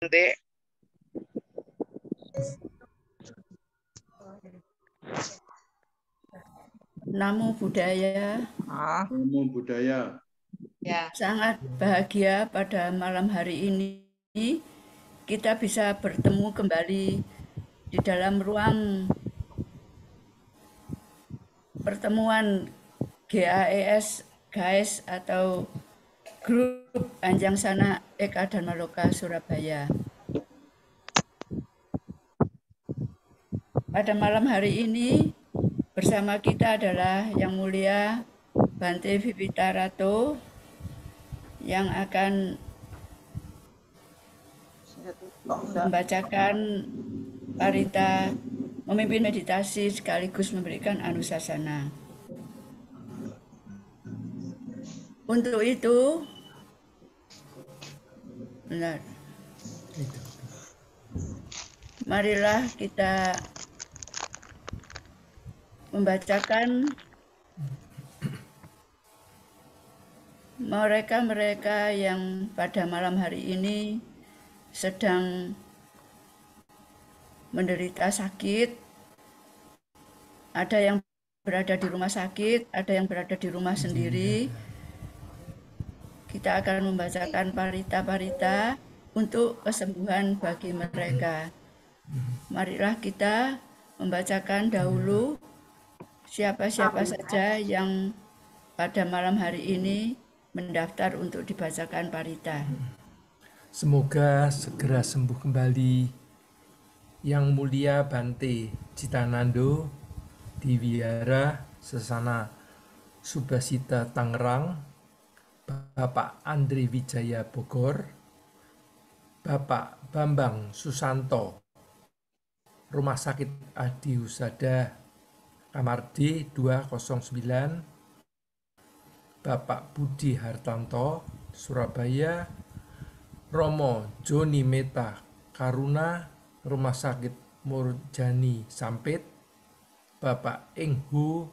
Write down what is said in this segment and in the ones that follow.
Dek. Namo Buddhaya. Namo Buddhaya. Ya. Sangat bahagia pada malam hari ini kita bisa bertemu kembali di dalam ruang pertemuan GAES GAES atau Grup Anjang Sana Eka Dharma Loka Surabaya. Pada malam hari ini bersama kita adalah Yang Mulia Bante Vivitarato yang akan membacakan parita, memimpin meditasi sekaligus memberikan anusasana. Untuk itu, marilah kita membacakan mereka-mereka yang pada malam hari ini sedang menderita sakit. Ada yang berada di rumah sakit, ada yang berada di rumah sendiri. Kita akan membacakan parita-parita untuk kesembuhan bagi mereka. Marilah kita membacakan dahulu siapa-siapa saja yang pada malam hari ini mendaftar untuk dibacakan parita. Semoga segera sembuh kembali Yang Mulia Bante Citanando di Wihara Sesana Subhasita Tangerang, Bapak Andri Wijaya Bogor, Bapak Bambang Susanto, Rumah Sakit Adi Husada Kamar D 209, Bapak Budi Hartanto, Surabaya, Romo Joni Meta Karuna, Rumah Sakit Murjani Sampit, Bapak Eng Hu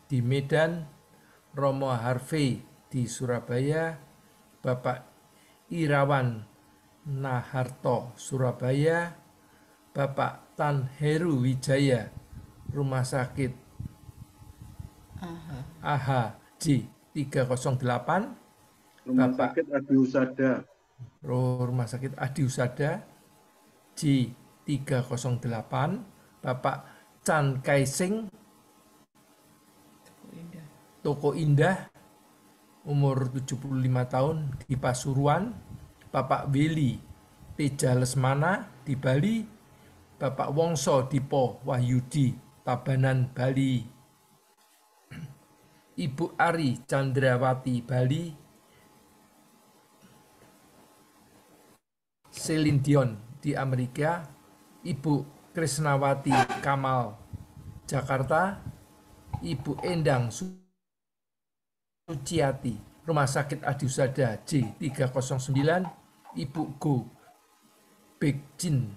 di Medan, Romo Harvey di Surabaya, Bapak Irawan Naharto Surabaya, Bapak Tan Heru Wijaya, Rumah Sakit AHA J 308, Rumah Bapak Sakit Adi Husada. Rumah Sakit Adi Husada J 308, Bapak Chan Kai Sing, Toko Indah, umur 75 tahun di Pasuruan, Bapak Willy Teja Lesmana di Bali, Bapak Wongso Dipo Wahyudi, Tabanan, Bali, Ibu Ari Chandrawati, Bali, Celine Dion di Amerika, Ibu Krisnawati Kamal, Jakarta, Ibu Endang Suciati, Rumah Sakit Adi Husada J 309, Ibu Go Bekjin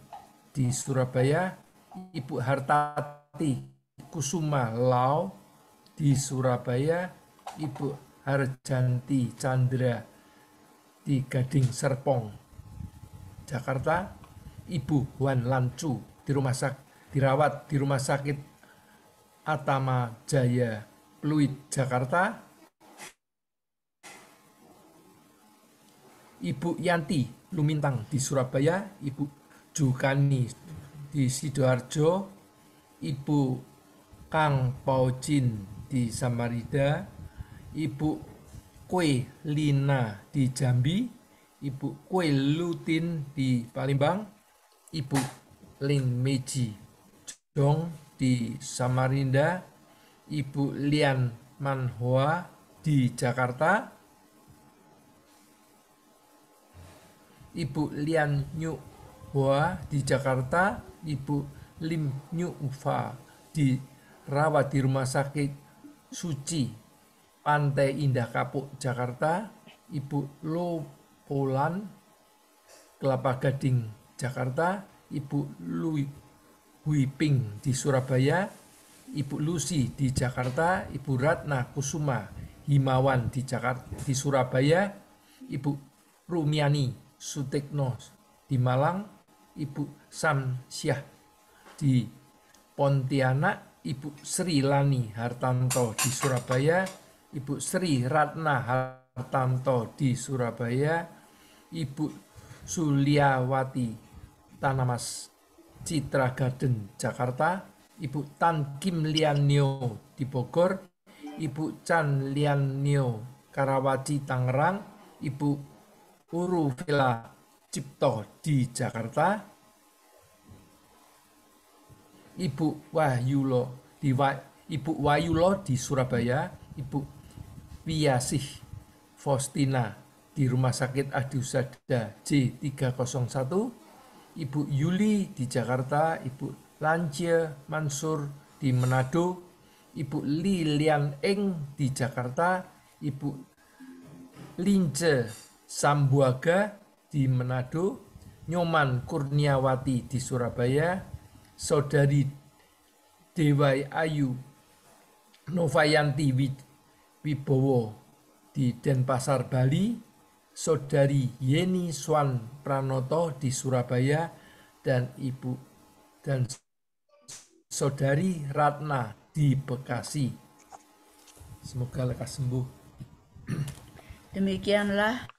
di Surabaya, Ibu Hartati Kusuma Lau di Surabaya, Ibu Harjanti Chandra di Gading Serpong, Jakarta, Ibu Wan Lancu dirawat di Rumah Sakit Atama Jaya Pluit, Jakarta, Ibu Yanti Lumintang di Surabaya, Ibu Jukani di Sidoarjo, Ibu Kang Paujin di Samarinda, Ibu Kue Lina di Jambi, Ibu Kue Lutin di Palembang, Ibu Lin Meji Jong di Samarinda, Ibu Lian Manhua di Jakarta, Ibu Lian Nyu Hua di Jakarta, Ibu Lim Nyu Ufa dirawat di Rumah Sakit Suci Pantai Indah Kapuk, Jakarta, Ibu Lo Polan Kelapa Gading, Jakarta, Ibu Lui Hui Ping di Surabaya, Ibu Lucy di Jakarta, Ibu Ratna Kusuma Himawan di Surabaya, Ibu Rumiani Sutikno di Malang, Ibu Samsyah. Di Pontianak, Ibu Sri Lani Hartanto. Di Surabaya, Ibu Sri Ratna Hartanto. Di Surabaya, Ibu Suliawati Tanamas Citra Garden Jakarta, Ibu Tan Kim Lianio di Bogor, Ibu Chan Lianio Karawaci Tangerang, Ibu Uru Vela Cipto di Jakarta, Ibu Wayulo di Surabaya, Ibu Wiyasih Faustina di Rumah Sakit Adi Husada J301, Ibu Yuli di Jakarta, Ibu Lance Mansur di Manado, Ibu Lilian Eng di Jakarta, Ibu Lince Sambuaga di Manado, Nyoman Kurniawati di Surabaya, Saudari Dewai Ayu Novayanti Wibowo di Denpasar, Bali, Saudari Yeni Swan Pranoto di Surabaya, dan Saudari Ratna di Bekasi. Semoga lekas sembuh. Demikianlah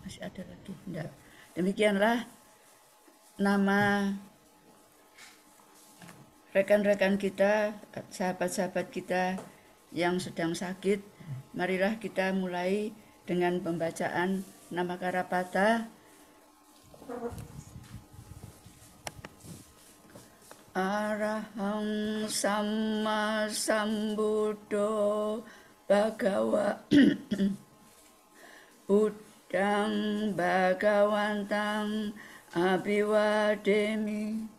masih ada lagi. Enggak. Demikianlah nama rekan-rekan kita, sahabat-sahabat kita yang sedang sakit. Marilah kita mulai dengan pembacaan nama Karapata. Arahang Sama Sambuddho Bhagawa Buddhang Bhagawantang Abhiwademi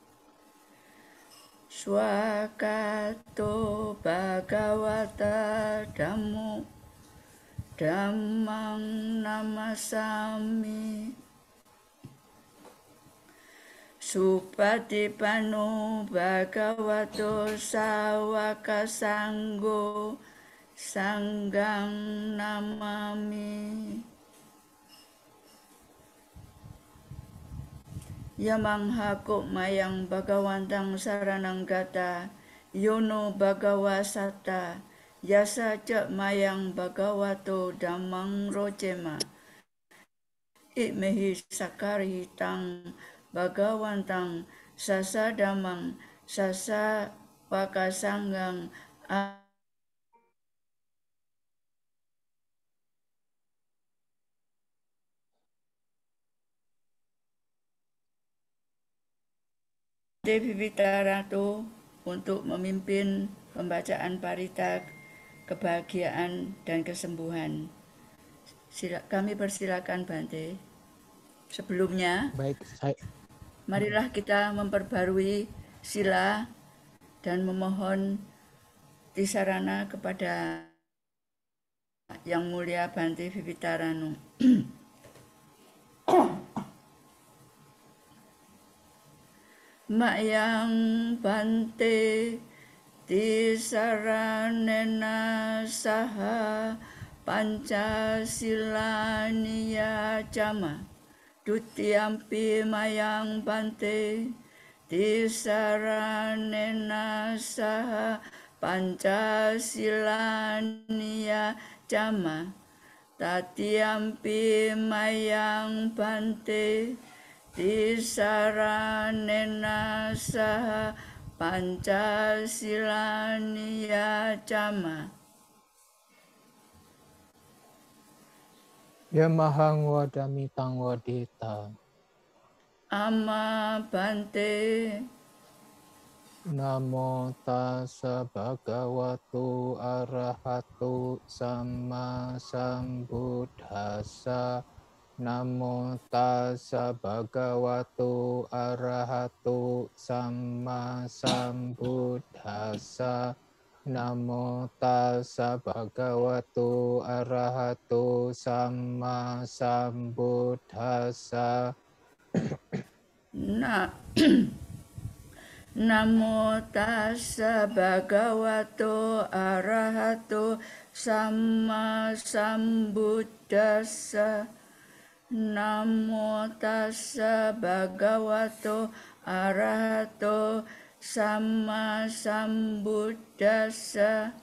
Swakato Bhagawata Dhammo Dhammang Namasami Supatipanno Bhagavato Sawaka Sanggo Sanggang Namami Yamanghaku Mayang Bhagawantang Saranang Gata Yono Bhagawasata Yasa Cak Mayang Bhagavato Dhammang Rocema Ikmehi Sakari Tang Bhagawantang Sasa Dhammang Sasa Wakasanggang Devi Vitaratu untuk memimpin pembacaan parita kebahagiaan dan kesembuhan. Kami persilakan Bante. Sebelumnya, marilah kita memperbarui sila dan memohon tisarana kepada Yang Mulia Bante Vivitaranu. Mayang Bante tisaranena saha Pancasilaniya Jama Dutiyampi Mayang Bante tisaranena saha Pancasilaniya Jama Tatiyampi Mayang Bante tisaranena saha Pancasilaniya Jama Yamahang wadami tang wadita Amma Bante Namo tassa bhagavato arahato sama sambuddhassa Namo tassa bhagavato arahato sama sambuddhassa Namo tassa bhagavato arahato sama sambuddhassa Namo tassa bhagavato arahato sama sambuddhassa Namo tassa bhagavato arahato sama sambuddhassa.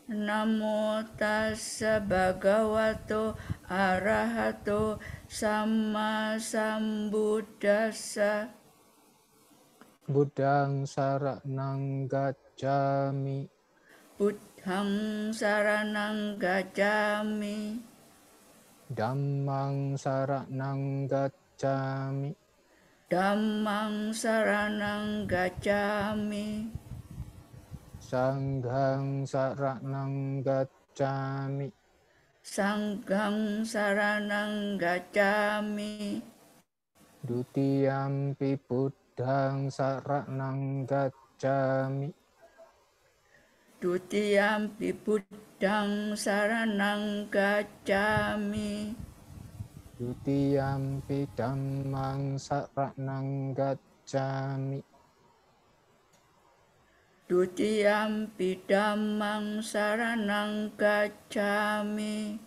Namo tassa bhagavato arahato sama sambuddhassa. Buddhang saranang gacchami. Buddhang saranang gacchami. Dhammang saranang gacchami. Dhammang saranang gacchami. Sanghang saranang gacchami. Sanghang saranang gacchami. Dutiyampi buddhang saranang gacchami. Dutiyampi buddhang saranang gacchami. Dutiyampi dhammang saranang gacchami. Dutiyampi dhammang saranang gacchami.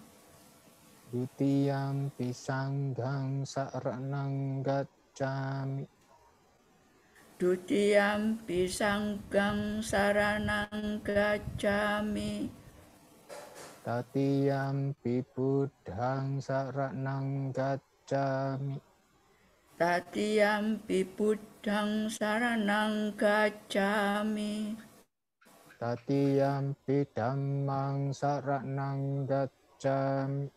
Dutiyampi sanghang saranang gacchami. Dutiyampi sanghang saranang gacchami. Tatiyampi buddhang saranang gacchami. Tatiyampi buddhang saranang gacchami. Tatiyampi dhammang saranang gacchami.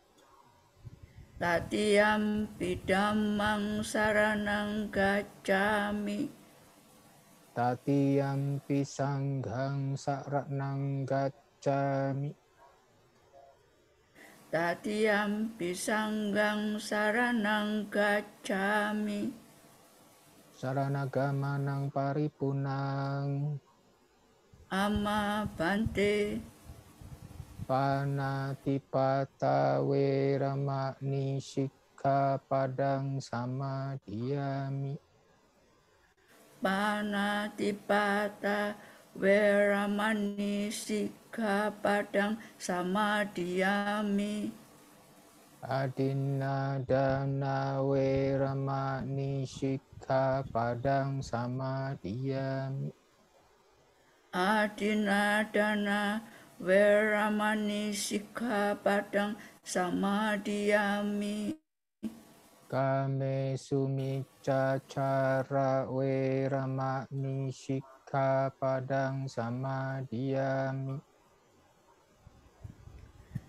Tatiyampi dhammang saranang gacchami. Tatiyampi sanghang saranang gacchami. Tatiyampi sanghang saranang gacchami. Saranagamanang paripunang. Amma bante. Panatipata weramani sikkhapadang samadhiyami. Panatipata weramani sikkhapadang samadhiyami. Adinadana weramani sikkhapadang samadhiyami. Adinadana weramani sikkhapadang samadhiyami. Kame sumicacara weramani sikkhapadang samadhiyami.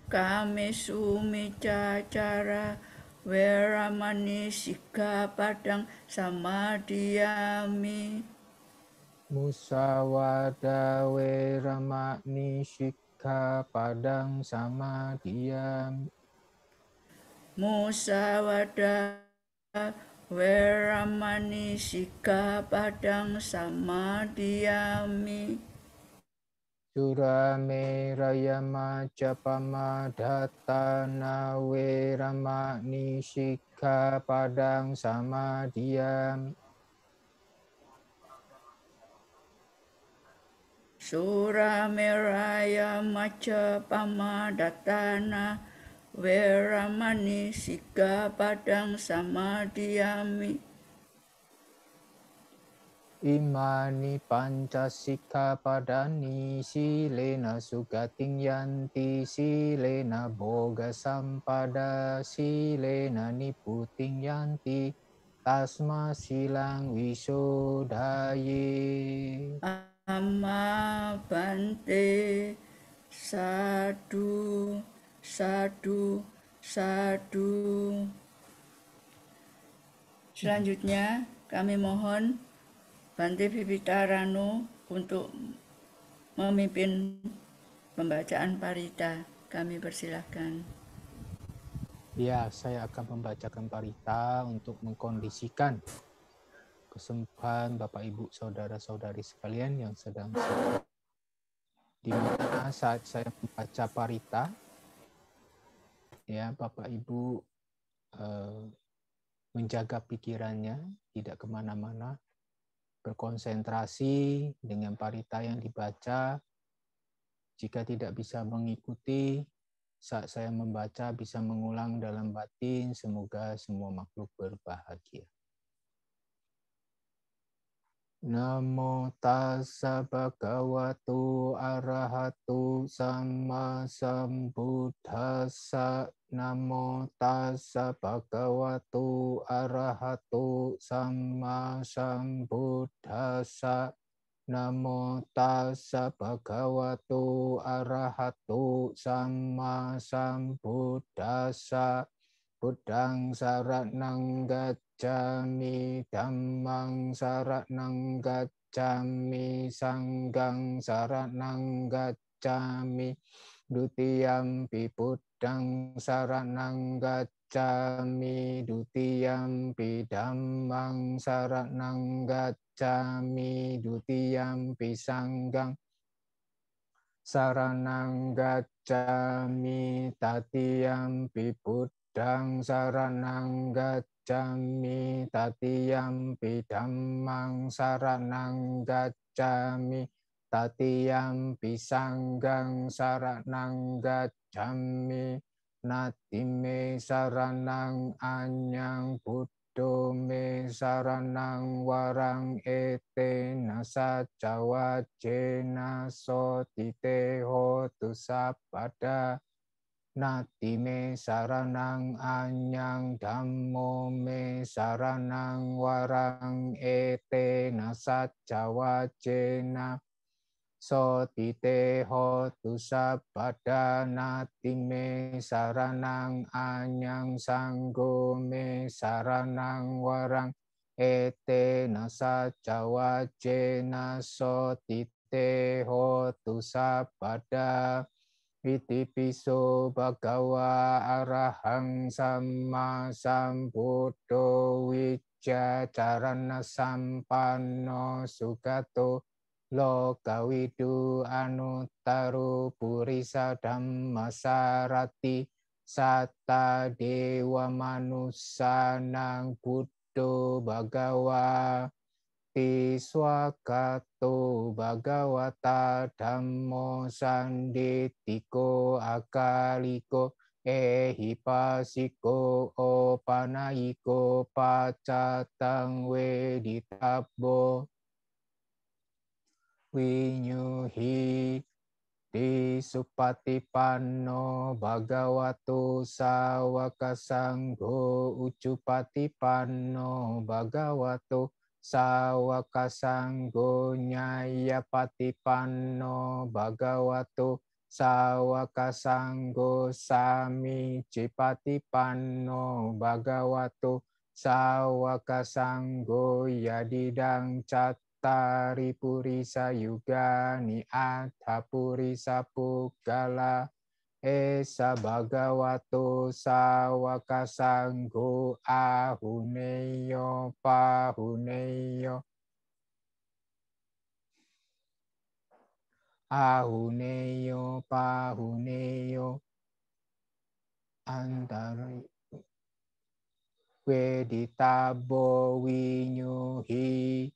Kame sumicacara weramani sikkhapadang samadhiyami. Musawada weramani sikkhapadang samadhiyami. Musawada weramani sikkhapadang samadhiyami. Surameraya majapamadatana weramani sikkhapadang samadhiyami. Surameraya majapamadatana weramani sikkhapadang samadhiyami. Imani pancasikkhapadani silena sugating yanti silena boga sampada silena niputing yanti tasma silang wisodaye. Amma bante. Sadu, sadu, sadu. Selanjutnya kami mohon Bante Bibita Rano untuk memimpin pembacaan parita. Kami persilahkan. Ya, saya akan membacakan parita untuk mengkondisikan kesembuhan Bapak Ibu saudara-saudari sekalian yang sedang di mana saat saya membaca parita, ya Bapak Ibu menjaga pikirannya, tidak kemana-mana, berkonsentrasi dengan parita yang dibaca. Jika tidak bisa mengikuti, saat saya membaca bisa mengulang dalam batin. Semoga semua makhluk berbahagia. Namo tassa bhagavato arahato sama sambuddhassa. Namo tassa bhagavato arahato sama sambuddhassa. Namo tassa bhagavato arahato sama sambuddhassa. Buddhang saranang gacchami, dhammang saranang gacchami, sanghang saranang gacchami, dutiyampi buddhang saranang gacchami, dutiyampi dhammang saranang gacchami, dutiyampi sanghang saranang gacchami, tatiyampi buddhang saranang gacchami, tatiyampi dhammang saranang gacchami, tatiyampi sanghang saranang gacchami, natime saranang anyang buddho me saranang warang etena sacca wajjena sotite hotu sabada. Nati me saranang anyang dhammo me saranang warang etena sacca wajjena sotite hotu sabada. Nati me saranang anyang sanggo me saranang warang etena sacca wajjena sotite hotu sabada. Itipiso bhagava arahang samma sambuddho wicca carana sampanno sugato lokawidu anuttaro purisa dhammasarati satta dewa manussanang buddho bhagava tiswakato bhagavata dhammo sanditiko akaliko ehipasiko opanayiko pacatang weditabo winyuhi di supatipanno bhagavato sawaka sangho ucupatipanno bhagavato sawaka sangho nyayapatipanno bhagavato sawaka sangho samicipatipanno bhagavato sawaka sangho yadidang cattari purisa yugani atha purisa puggala esa bhagavato sawaka sangho ahuneyo pahuneyo ahuneyo pahuneyo antara weditabo winyuhi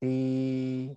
di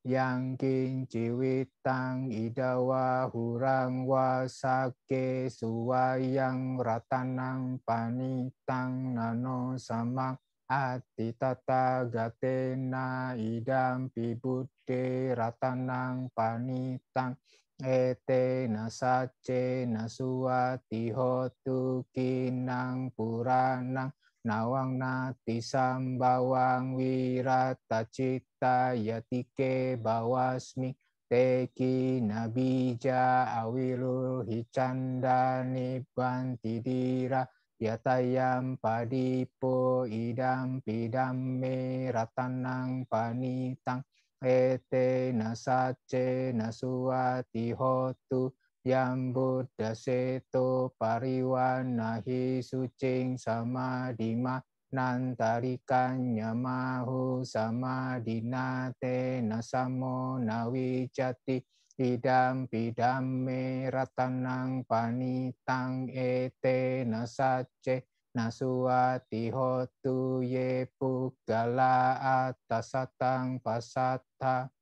yang kinciwitang idawa hurang wasake suwayang ratanang panitang nano samang atitata gatena idam pibuddhe ratanang panitang etena sace nasuwati hotu kinang puranang nawang nati sambawang wirata citta yatike bawasmi teki nabija awilul hicanda nibbantidira yatayam padipo idam pidamme ratanang panitang etena sace nasuwati hotu yang Buddha seto pariwanahi sucing samadhima nantarikannya mahu samadhinate nasamo nawijati idam pidamme ratanang panitang ete nasace nasuwati hotu ye puggala atasatang pasatta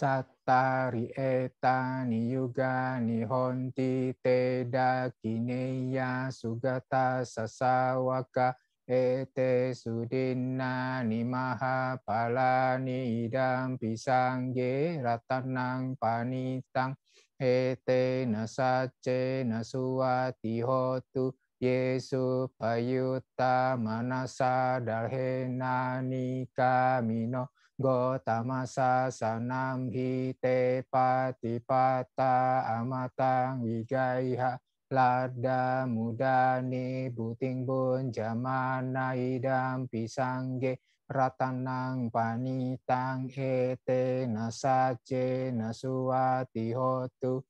Cattari etani yugani honti te dakineya sugata sasawaka ete sudinna nimaha palani idam pisangge ratanang panitang ete nasace nasuati hotu Yesu payutta manasa dalhenani kamino Gotamasa sanam hite patipata amatang wigaiha lada mudani buting bun jamana idam pisangge ratanang panitang ete nasace nasuati hotu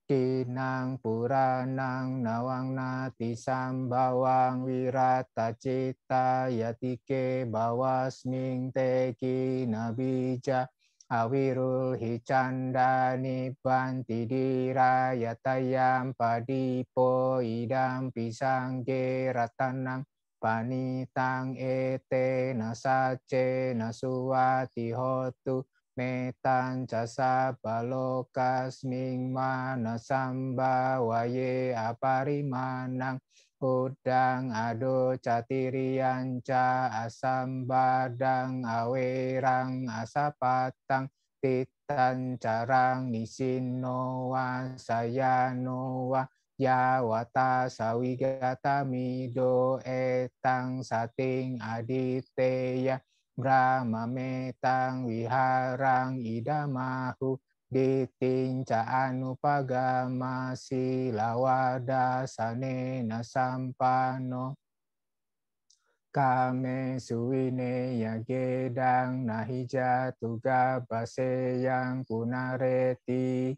Kinang puranang nawang nati sambawang wirata cita yatike bawasming teki nabija awirul hicanda nibanti dira yatayam padipo idam pisangge ratanang panitang ete nasace nasuati hotu metan jasa balokas ming mana samba waye aparimanang udang ado catirian ca asam badang awerang asapatang titan carang nisinowa sayanowa yawata sawigata mido etang sating aditeya Brahma metang wiharang idamahu ditinca anupagama silawada sanena sampano kame suwine yagedang nahija tuga base yang punareti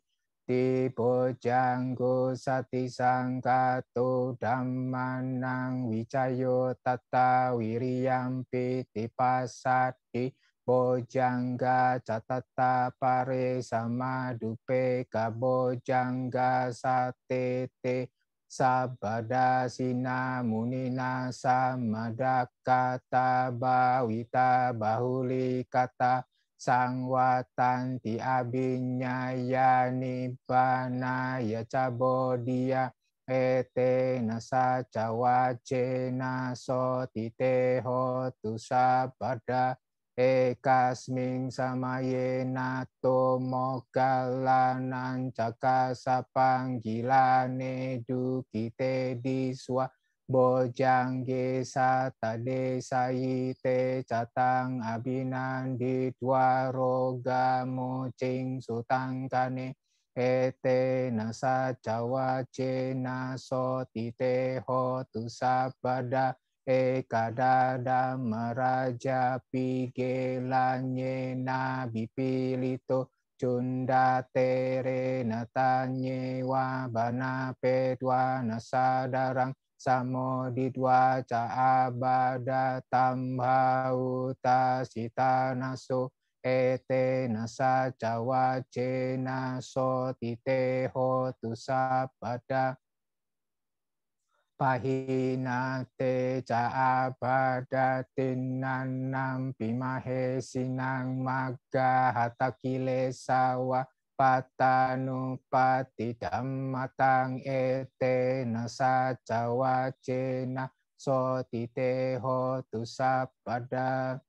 di bojanggo sati sangkato dhammanang wicayo tata wiriyampi tipasati bojangga catata pare sama dupe kabojangga satete sabada sina munina samadakata bawita bahuli kata sangwatan ti abinyaya nibbana ya cabodia ete nasa cawacena so titeho tu sabada ekasming samayena tomokalanan cakasa panggilane dukite diswa bojangge satade sayite catang abinan di dwaroga mocing sutangkane ete nasa cawa cena so tite ho tu sabada ekadada meraja pigelanye nabi pilito cunda tere natanye wabana pedwa nasadarang samo didwa ca abada tambauta sita naso ete nasa cawa cena so tite ho tu sabada pahina te ca abada tinanam pimahe sinang magga hatakile sawa patanupati dhammatang ete nasa cawa cena so tite ho tu sabada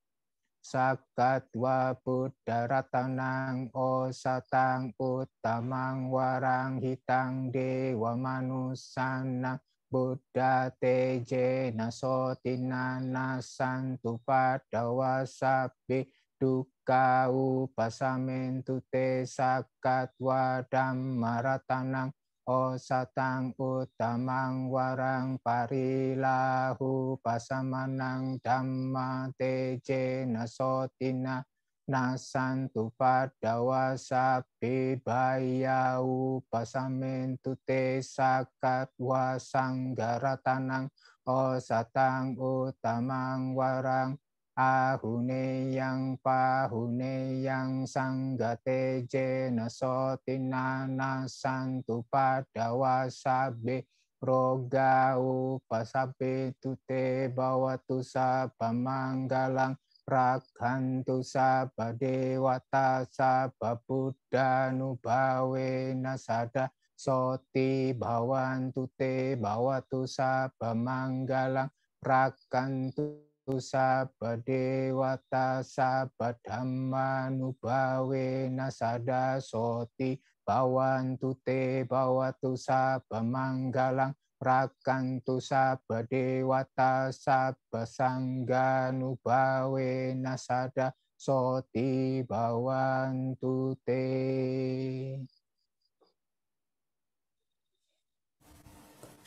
sakatwa buddha ratanang osatang uttamang warang hitang dewa manusanang Buddha teje naso tinana santu padawa sabi duka upasamentu te sakatwa dhammaratanang osatang uttamang warang parilahu pasamanang dhamma teje naso tina nasantu padawa sabi bayau pasamentu te sakatwa sanggaratanang osatang uttamang warang ahune yang pahune yang sanggate jena sotina nasantu padawa sabi roga upasabe tute bawatu sabamanggalang Rakhantu sabba dewata sabba buddha nubhavena sada soti bhavantu te bhavatu sabba manggalang rakhantu sabba dewata sabba dhamma nubhavena sada soti bhavantu te bhavatu sabba manggalang rakhantu sabba dewata sabba sangha nubhavena sada soti bhavantu te.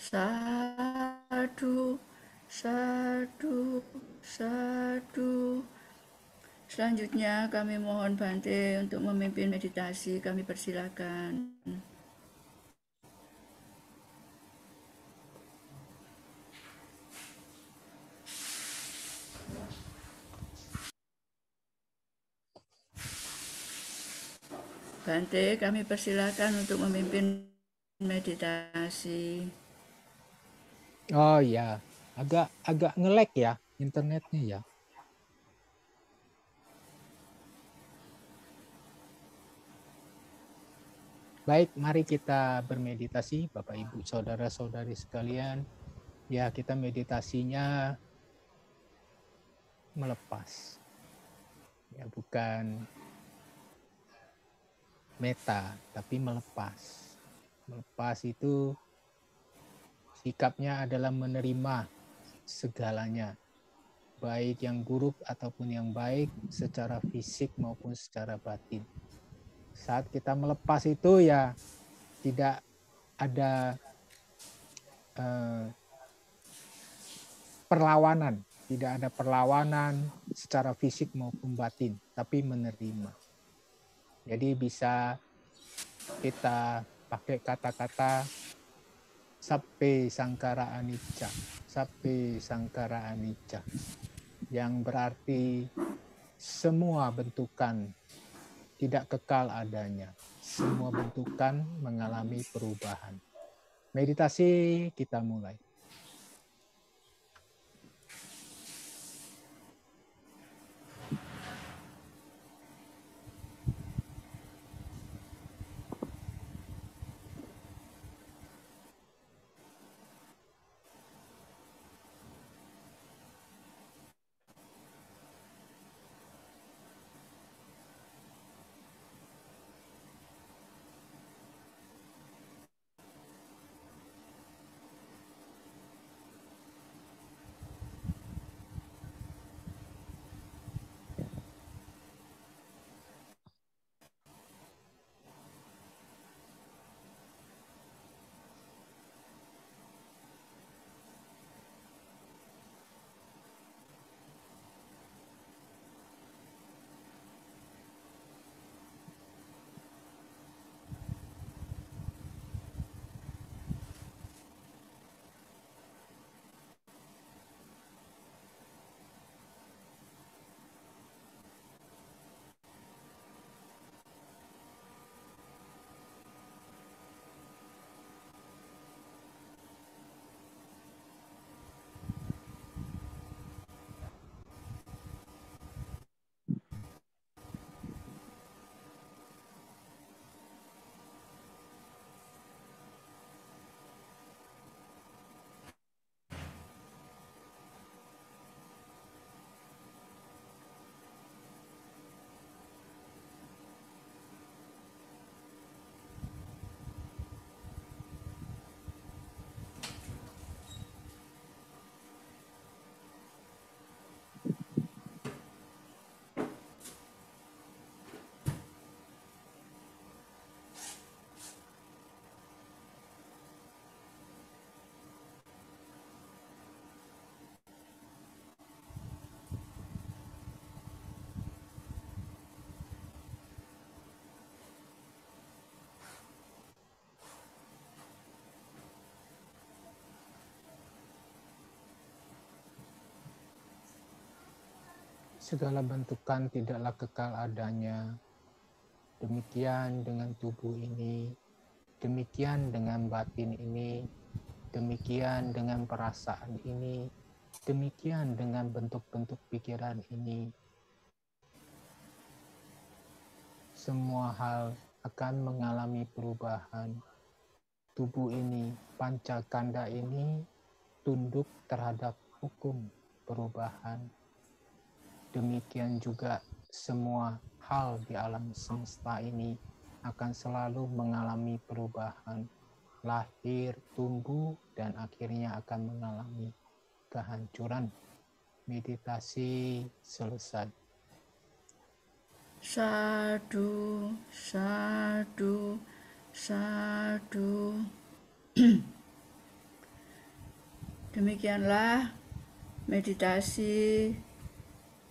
Sadu, sadu, sadu. Selanjutnya kami mohon Bante untuk memimpin meditasi. Kami persilakan. Bante, kami persilakan untuk memimpin meditasi. Oh ya, agak nge-lag ya internetnya ya. Baik, mari kita bermeditasi Bapak Ibu saudara-saudari sekalian. Ya, kita meditasinya melepas. Ya, bukan meta, tapi melepas. Melepas itu sikapnya adalah menerima segalanya, baik yang buruk ataupun yang baik, secara fisik maupun secara batin. Saat kita melepas itu ya tidak ada perlawanan, tidak ada perlawanan secara fisik maupun batin, tapi menerima. Jadi bisa kita pakai kata-kata Sappe sangkara anicca, sappe sangkara anicca, yang berarti semua bentukan tidak kekal adanya, semua bentukan mengalami perubahan. Meditasi kita mulai. Segala bentukan tidaklah kekal adanya. Demikian dengan tubuh ini, demikian dengan batin ini, demikian dengan perasaan ini, demikian dengan bentuk-bentuk pikiran ini, semua hal akan mengalami perubahan. Tubuh ini, pancakanda ini tunduk terhadap hukum perubahan. Demikian juga semua hal di alam semesta ini akan selalu mengalami perubahan. Lahir, tumbuh, dan akhirnya akan mengalami kehancuran. Meditasi selesai. Sadu, sadu, sadu. Demikianlah meditasi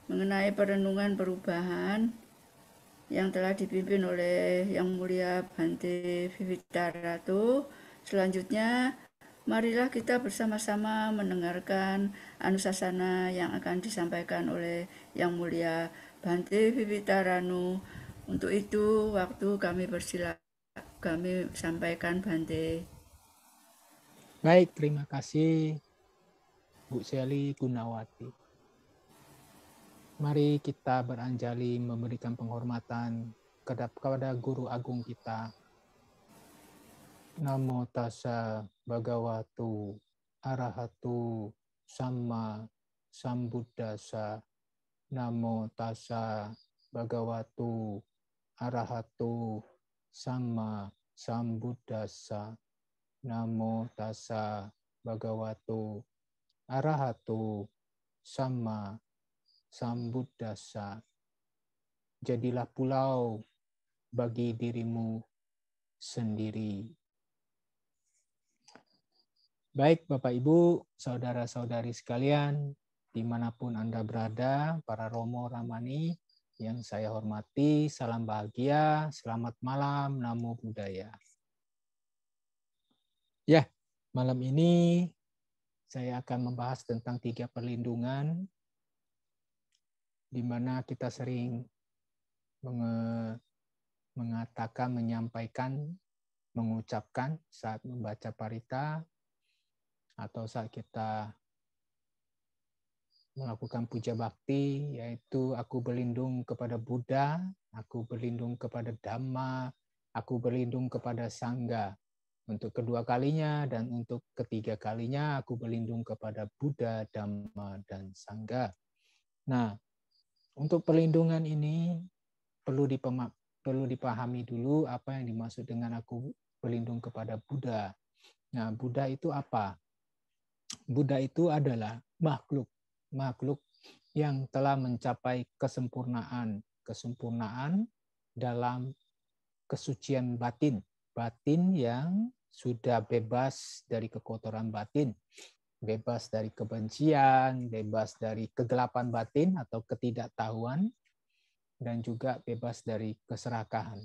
mengenai perenungan perubahan yang telah dipimpin oleh Yang Mulia Bhante Vivitaratu. Selanjutnya, marilah kita bersama-sama mendengarkan anusasana yang akan disampaikan oleh Yang Mulia Bhante Vivitaranu. Untuk itu, waktu kami sampaikan Bhante. Baik, terima kasih Bu Seli Gunawati. Mari kita beranjali memberikan penghormatan kepada Guru Agung kita. Namo tassa bhagavato arahato samma sambuddhassa. Namo tassa bhagavato arahato samma sambuddhassa. Namo tassa bhagavato arahato samma sambuddhassa. Jadilah pulau bagi dirimu sendiri. Baik Bapak Ibu, saudara-saudari sekalian, dimanapun Anda berada, para Romo Ramani yang saya hormati, salam bahagia, selamat malam, Namo Buddhaya. Ya, malam ini saya akan membahas tentang 3 perlindungan, di mana kita sering mengatakan, menyampaikan, mengucapkan saat membaca parita, atau saat kita melakukan puja bakti, yaitu aku berlindung kepada Buddha, aku berlindung kepada Dhamma, aku berlindung kepada Sangha. Untuk kedua kalinya dan untuk ketiga kalinya aku berlindung kepada Buddha, Dhamma, dan Sangha. Nah, untuk perlindungan ini perlu dipahami dulu apa yang dimaksud dengan aku berlindung kepada Buddha. Nah, Buddha itu apa? Buddha itu adalah makhluk yang telah mencapai kesempurnaan dalam kesucian batin yang sudah bebas dari kekotoran batin, bebas dari kebencian, bebas dari kegelapan batin atau ketidaktahuan, dan juga bebas dari keserakahan.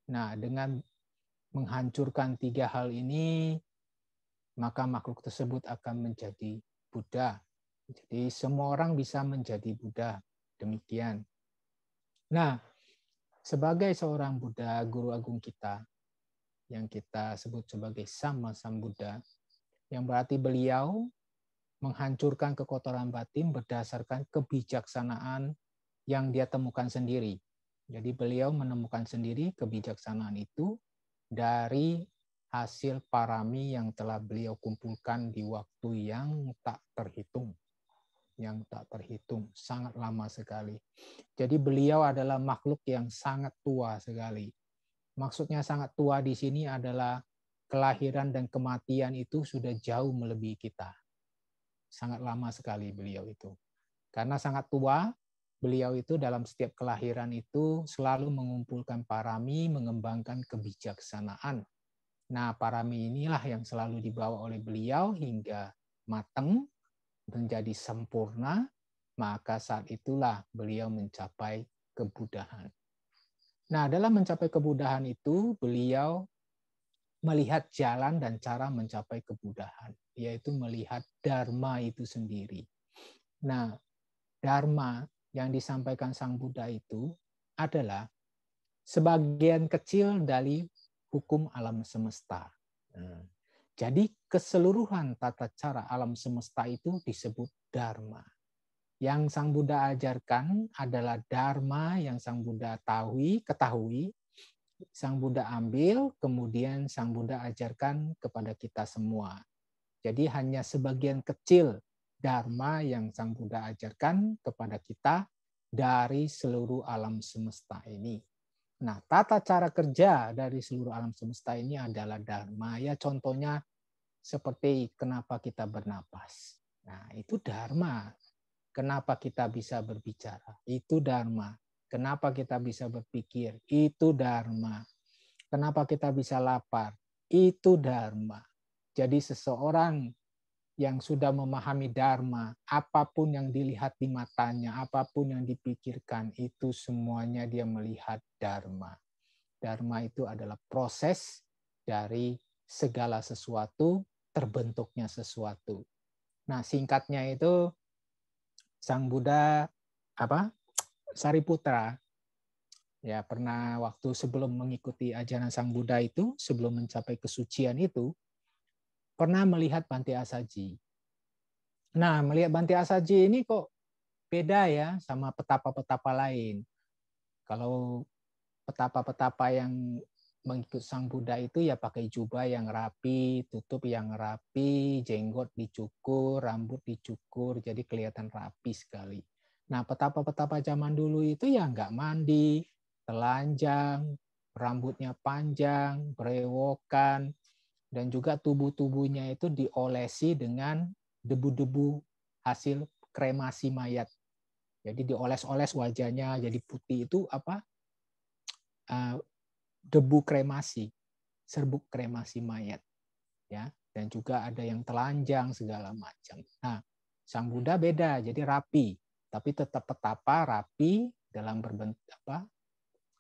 Nah, dengan menghancurkan 3 hal ini, maka makhluk tersebut akan menjadi Buddha. Jadi semua orang bisa menjadi Buddha. Demikian. Nah, sebagai seorang Buddha, Guru Agung kita, yang kita sebut sebagai Sama Sambuddha, yang berarti beliau menghancurkan kekotoran batin berdasarkan kebijaksanaan yang dia temukan sendiri. Jadi beliau menemukan sendiri kebijaksanaan itu dari hasil parami yang telah beliau kumpulkan di waktu yang tak terhitung. Sangat lama sekali. Jadi beliau adalah makhluk yang sangat tua sekali. Maksudnya sangat tua di sini adalah kelahiran dan kematian itu sudah jauh melebihi kita. Sangat lama sekali beliau itu. Karena sangat tua, beliau itu dalam setiap kelahiran itu selalu mengumpulkan parami, mengembangkan kebijaksanaan. Nah, parami inilah yang selalu dibawa oleh beliau hingga matang, menjadi sempurna, maka saat itulah beliau mencapai kebudahan. Nah, dalam mencapai kebudahan itu, beliau melihat jalan dan cara mencapai kebudahan, yaitu melihat Dharma itu sendiri. Nah, Dharma yang disampaikan Sang Buddha itu adalah sebagian kecil dari hukum alam semesta. Jadi keseluruhan tata cara alam semesta itu disebut Dharma. Yang Sang Buddha ajarkan adalah dharma yang Sang Buddha ketahui, Sang Buddha ambil, kemudian Sang Buddha ajarkan kepada kita semua. Jadi hanya sebagian kecil dharma yang Sang Buddha ajarkan kepada kita dari seluruh alam semesta ini. Nah, tata cara kerja dari seluruh alam semesta ini adalah dharma. Ya, contohnya seperti kenapa kita bernapas. Nah, itu dharma. Kenapa kita bisa berbicara? Itu dharma. Kenapa kita bisa berpikir? Itu dharma. Kenapa kita bisa lapar? Itu dharma. Jadi seseorang yang sudah memahami dharma, apapun yang dilihat di matanya, apapun yang dipikirkan, itu semuanya dia melihat dharma. Dharma itu adalah proses dari segala sesuatu, terbentuknya sesuatu. Nah, singkatnya itu Sang Buddha Sariputra ya pernah waktu sebelum mengikuti ajaran Sang Buddha itu, sebelum mencapai kesucian itu, pernah melihat Bhante Asaji. Nah, melihat Bhante Asaji ini kok beda ya sama petapa-petapa lain. Kalau petapa-petapa yang mengikut Sang Buddha itu ya pakai jubah yang rapi, tutup yang rapi, jenggot dicukur, rambut dicukur, jadi kelihatan rapi sekali. Nah, petapa-petapa zaman dulu itu ya nggak mandi, telanjang, rambutnya panjang, berewokan, dan juga tubuh-tubuhnya itu diolesi dengan debu-debu hasil kremasi mayat. Jadi dioles-oles wajahnya jadi putih itu debu kremasi, serbuk kremasi mayat, ya, dan juga ada yang telanjang segala macam. Nah, Sang Buddha beda, jadi rapi, tapi tetap petapa rapi dalam berbentuk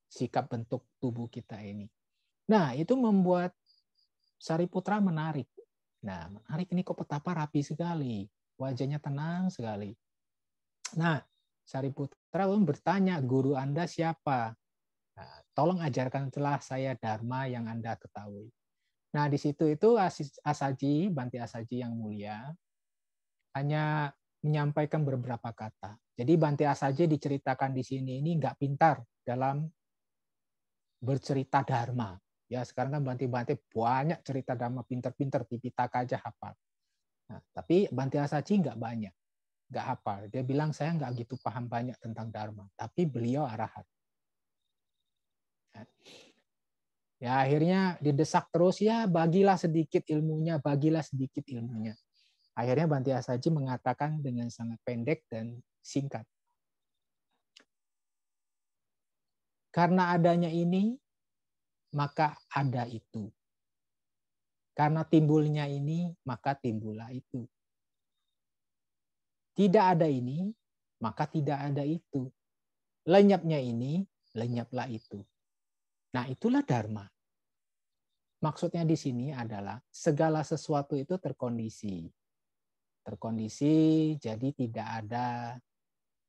sikap bentuk tubuh kita ini. Nah, itu membuat Sariputra menarik. Nah, menarik ini kok petapa rapi sekali, wajahnya tenang sekali. Nah, Sariputra pun bertanya, guru Anda siapa? Nah, tolong ajarkanlah saya dharma yang Anda ketahui. Nah, di situ itu Asaji, Bhante Asaji yang mulia, hanya menyampaikan beberapa kata. Jadi Bhante Asaji diceritakan di sini ini nggak pintar dalam bercerita dharma. Ya, sekarang kan Bhante banyak cerita dharma, pintar-pintar, Tipitaka aja hafal. Nah, tapi Bhante Asaji nggak banyak, nggak hafal. Dia bilang saya nggak gitu paham banyak tentang dharma, tapi beliau arahat. Ya akhirnya didesak terus, ya bagilah sedikit ilmunya, bagilah sedikit ilmunya. Akhirnya Bhante Asaji mengatakan dengan sangat pendek dan singkat. Karena adanya ini, maka ada itu. Karena timbulnya ini, maka timbullah itu. Tidak ada ini, maka tidak ada itu. Lenyapnya ini, lenyaplah itu. Nah, itulah dharma. Maksudnya di sini adalah segala sesuatu itu terkondisi. Terkondisi, jadi tidak ada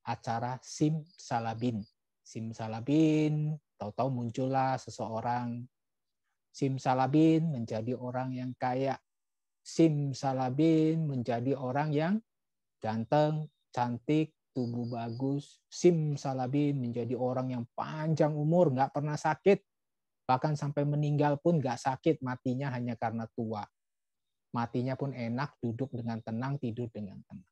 acara simsalabim. Simsalabim, tahu-tahu muncullah seseorang. Simsalabim menjadi orang yang kaya. Simsalabim menjadi orang yang ganteng, cantik, tubuh bagus. Simsalabim menjadi orang yang panjang umur, nggak pernah sakit. Bahkan sampai meninggal pun nggak sakit, matinya hanya karena tua. Matinya pun enak, duduk dengan tenang, tidur dengan tenang.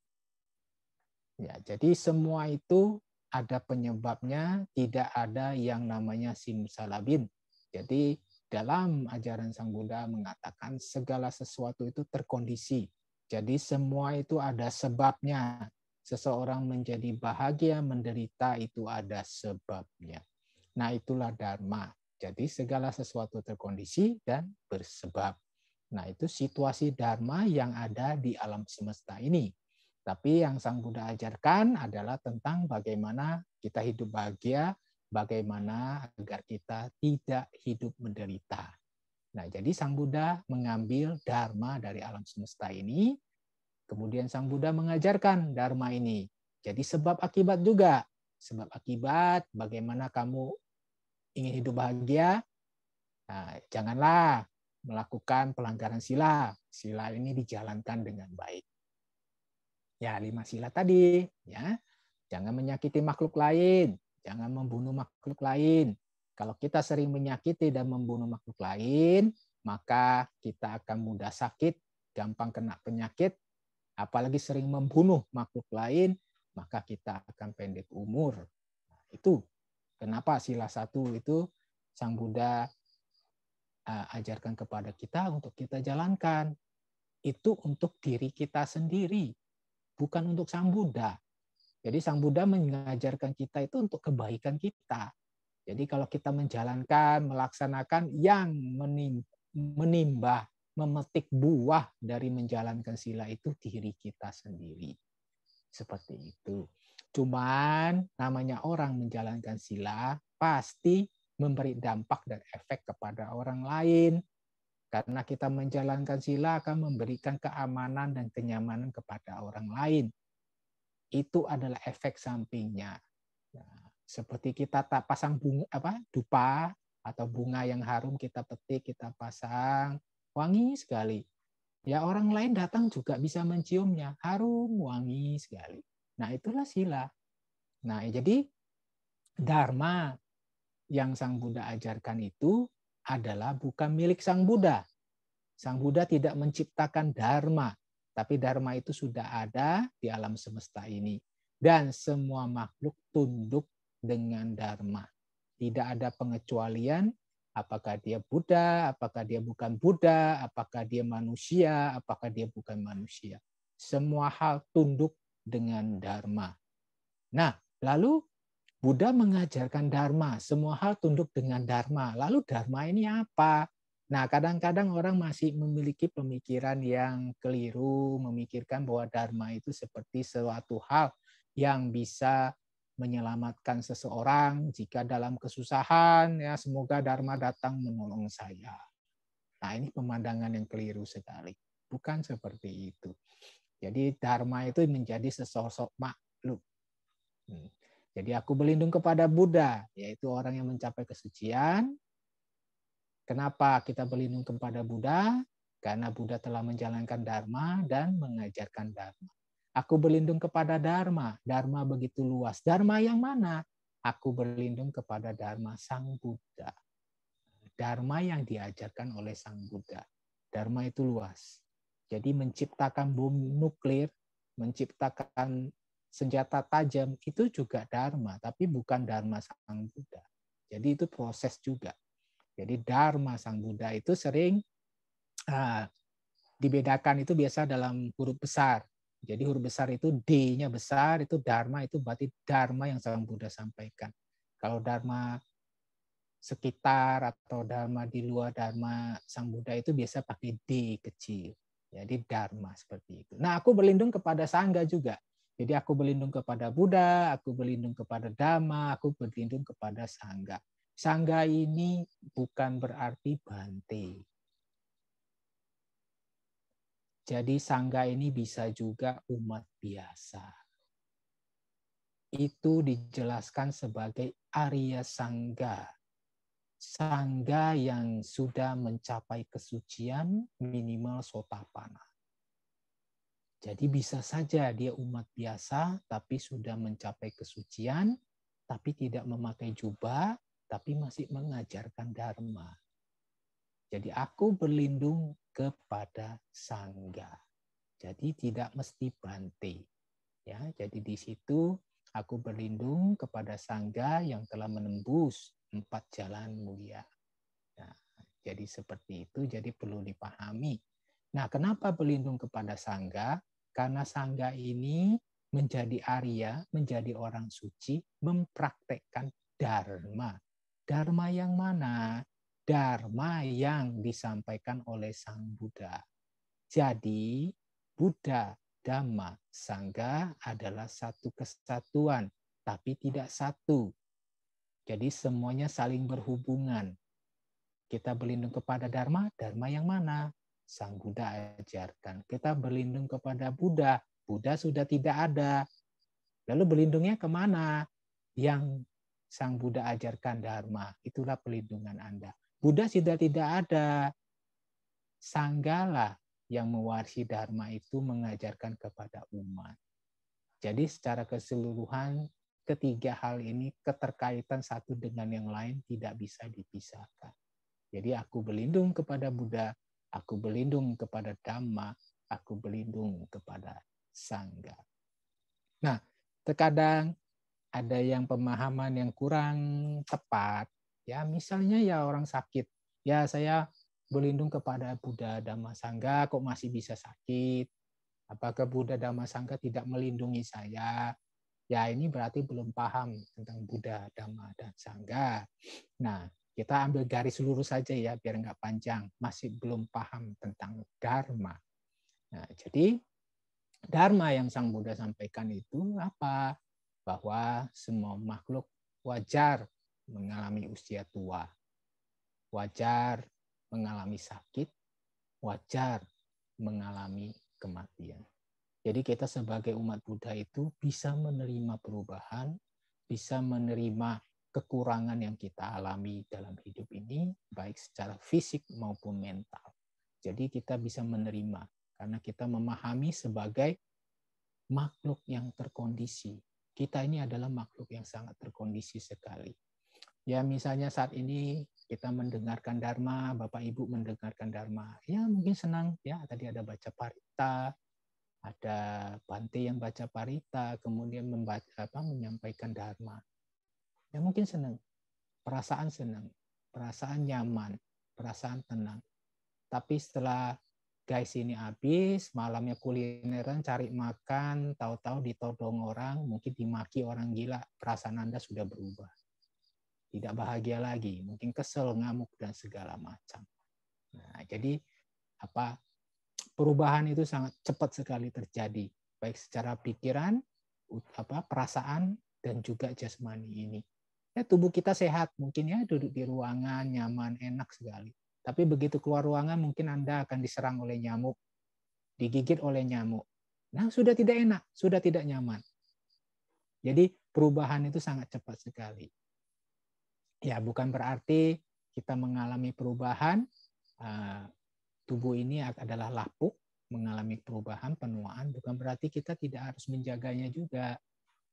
Ya, jadi semua itu ada penyebabnya, tidak ada yang namanya simsalabim. Jadi dalam ajaran Sang Buddha mengatakan segala sesuatu itu terkondisi. Jadi semua itu ada sebabnya. Seseorang menjadi bahagia, menderita itu ada sebabnya. Nah, itulah dharma. Jadi segala sesuatu terkondisi dan bersebab. Nah, itu situasi dharma yang ada di alam semesta ini. Tapi yang Sang Buddha ajarkan adalah tentang bagaimana kita hidup bahagia, bagaimana agar kita tidak hidup menderita. Nah, jadi Sang Buddha mengambil dharma dari alam semesta ini, kemudian Sang Buddha mengajarkan dharma ini. Jadi sebab akibat juga. Sebab akibat bagaimana kamu ingin hidup bahagia, nah, janganlah melakukan pelanggaran sila. Sila ini dijalankan dengan baik. Ya, 5 sila tadi. Ya. Jangan menyakiti makhluk lain, jangan membunuh makhluk lain. Kalau kita sering menyakiti dan membunuh makhluk lain, maka kita akan mudah sakit, gampang kena penyakit, apalagi sering membunuh makhluk lain, maka kita akan pendek umur. Nah, itu kenapa sila 1 itu Sang Buddha ajarkan kepada kita untuk kita jalankan. Itu untuk diri kita sendiri, bukan untuk Sang Buddha. Jadi Sang Buddha mengajarkan kita itu untuk kebaikan kita. Jadi kalau kita menjalankan, melaksanakan yang menimba, memetik buah dari menjalankan sila itu diri kita sendiri. Seperti itu. Cuman namanya orang menjalankan sila pasti memberi dampak dan efek kepada orang lain. Karena kita menjalankan sila akan memberikan keamanan dan kenyamanan kepada orang lain. Itu adalah efek sampingnya. Nah, seperti kita tak pasang bunga dupa atau bunga yang harum kita petik, kita pasang, wangi sekali. Ya orang lain datang juga bisa menciumnya, harum, wangi sekali. Nah, itulah sila. Nah, jadi dharma yang Sang Buddha ajarkan itu adalah bukan milik Sang Buddha. Sang Buddha tidak menciptakan dharma, tapi dharma itu sudah ada di alam semesta ini. Dan semua makhluk tunduk dengan dharma. Tidak ada pengecualian, apakah dia Buddha, apakah dia bukan Buddha, apakah dia manusia, apakah dia bukan manusia. Semua hal tunduk dengan dharma. Nah, lalu Buddha mengajarkan dharma, semua hal tunduk dengan dharma. Lalu dharma ini apa? Nah, kadang-kadang orang masih memiliki pemikiran yang keliru, memikirkan bahwa dharma itu seperti suatu hal yang bisa menyelamatkan seseorang jika dalam kesusahan, ya semoga dharma datang menolong saya. Nah, ini pemandangan yang keliru sekali. Bukan seperti itu. Jadi dharma itu menjadi sesosok makhluk. Jadi aku berlindung kepada Buddha, yaitu orang yang mencapai kesucian. Kenapa kita berlindung kepada Buddha? Karena Buddha telah menjalankan dharma dan mengajarkan dharma. Aku berlindung kepada dharma. Dharma begitu luas. Dharma yang mana? Aku berlindung kepada dharma Sang Buddha. Dharma yang diajarkan oleh Sang Buddha. Dharma itu luas. Jadi menciptakan bom nuklir, menciptakan senjata tajam, itu juga dharma, tapi bukan dharma Sang Buddha. Jadi itu proses juga. Jadi dharma Sang Buddha itu sering dibedakan itu biasa dalam huruf besar. Jadi huruf besar itu D-nya besar, itu dharma, itu berarti dharma yang Sang Buddha sampaikan. Kalau dharma sekitar atau dharma di luar dharma Sang Buddha itu biasa pakai D kecil. Jadi dharma seperti itu. Nah, aku berlindung kepada sangga juga. Jadi aku berlindung kepada Buddha, aku berlindung kepada Dhamma, aku berlindung kepada sangga. Sangga ini bukan berarti bante. Jadi sangga ini bisa juga umat biasa. Itu dijelaskan sebagai Arya Sangga. Sangga yang sudah mencapai kesucian minimal sotapana. Jadi bisa saja dia umat biasa, tapi sudah mencapai kesucian, tapi tidak memakai jubah, tapi masih mengajarkan dharma. Jadi aku berlindung kepada sangga. Jadi tidak mesti bante. Ya, jadi di situ aku berlindung kepada sangga yang telah menembus 4 jalan mulia. Nah, jadi seperti itu, jadi perlu dipahami. Nah, kenapa berlindung kepada sangga? Karena sangga ini menjadi Arya, menjadi orang suci, mempraktekkan dharma. Dharma yang mana? Dharma yang disampaikan oleh Sang Buddha. Jadi, Buddha, Dhamma, Sangha adalah satu kesatuan, tapi tidak satu. Jadi semuanya saling berhubungan. Kita berlindung kepada Dharma, Dharma yang mana? Sang Buddha ajarkan. Kita berlindung kepada Buddha, Buddha sudah tidak ada. Lalu berlindungnya kemana? Yang Sang Buddha ajarkan Dharma, itulah perlindungan Anda. Buddha sudah tidak ada. Sanggalah yang mewarisi Dharma itu mengajarkan kepada umat. Jadi secara keseluruhan ketiga hal ini keterkaitan satu dengan yang lain tidak bisa dipisahkan. Jadi aku berlindung kepada Buddha, aku berlindung kepada Dhamma, aku berlindung kepada Sangha. Nah, terkadang ada yang pemahaman yang kurang tepat. Ya, misalnya ya orang sakit. Ya, saya berlindung kepada Buddha, Dhamma, Sangha, kok masih bisa sakit? Apakah Buddha, Dhamma, Sangha tidak melindungi saya? Ya, ini berarti belum paham tentang Buddha, Dhamma, dan Sangha. Nah, kita ambil garis lurus saja ya, biar nggak panjang. Masih belum paham tentang Dharma. Nah, jadi Dharma yang Sang Buddha sampaikan itu apa? Bahwa semua makhluk wajar mengalami usia tua, wajar mengalami sakit, wajar mengalami kematian. Jadi kita sebagai umat Buddha itu bisa menerima perubahan, bisa menerima kekurangan yang kita alami dalam hidup ini, baik secara fisik maupun mental. Jadi kita bisa menerima, karena kita memahami sebagai makhluk yang terkondisi. Kita ini adalah makhluk yang sangat terkondisi sekali. Ya misalnya saat ini kita mendengarkan Dharma, Bapak Ibu mendengarkan Dharma, ya mungkin senang, ya tadi ada baca parita, ada Bante yang baca parita, kemudian menyampaikan Dharma. Ya mungkin senang, perasaan nyaman, perasaan tenang. Tapi setelah guys ini habis, malamnya kulineran, cari makan, tahu-tahu ditodong orang, mungkin dimaki orang gila, perasaan Anda sudah berubah. Tidak bahagia lagi, mungkin kesel, ngamuk, dan segala macam. Nah, jadi perubahan itu sangat cepat sekali terjadi, baik secara pikiran, perasaan, dan juga jasmani ini. Ya, tubuh kita sehat, mungkin ya duduk di ruangan, nyaman, enak sekali. Tapi begitu keluar ruangan, mungkin Anda akan diserang oleh nyamuk, digigit oleh nyamuk. Nah, sudah tidak enak, sudah tidak nyaman. Jadi perubahan itu sangat cepat sekali. Ya, bukan berarti kita mengalami perubahan, tubuh ini adalah lapuk, mengalami perubahan, penuaan, bukan berarti kita tidak harus menjaganya juga.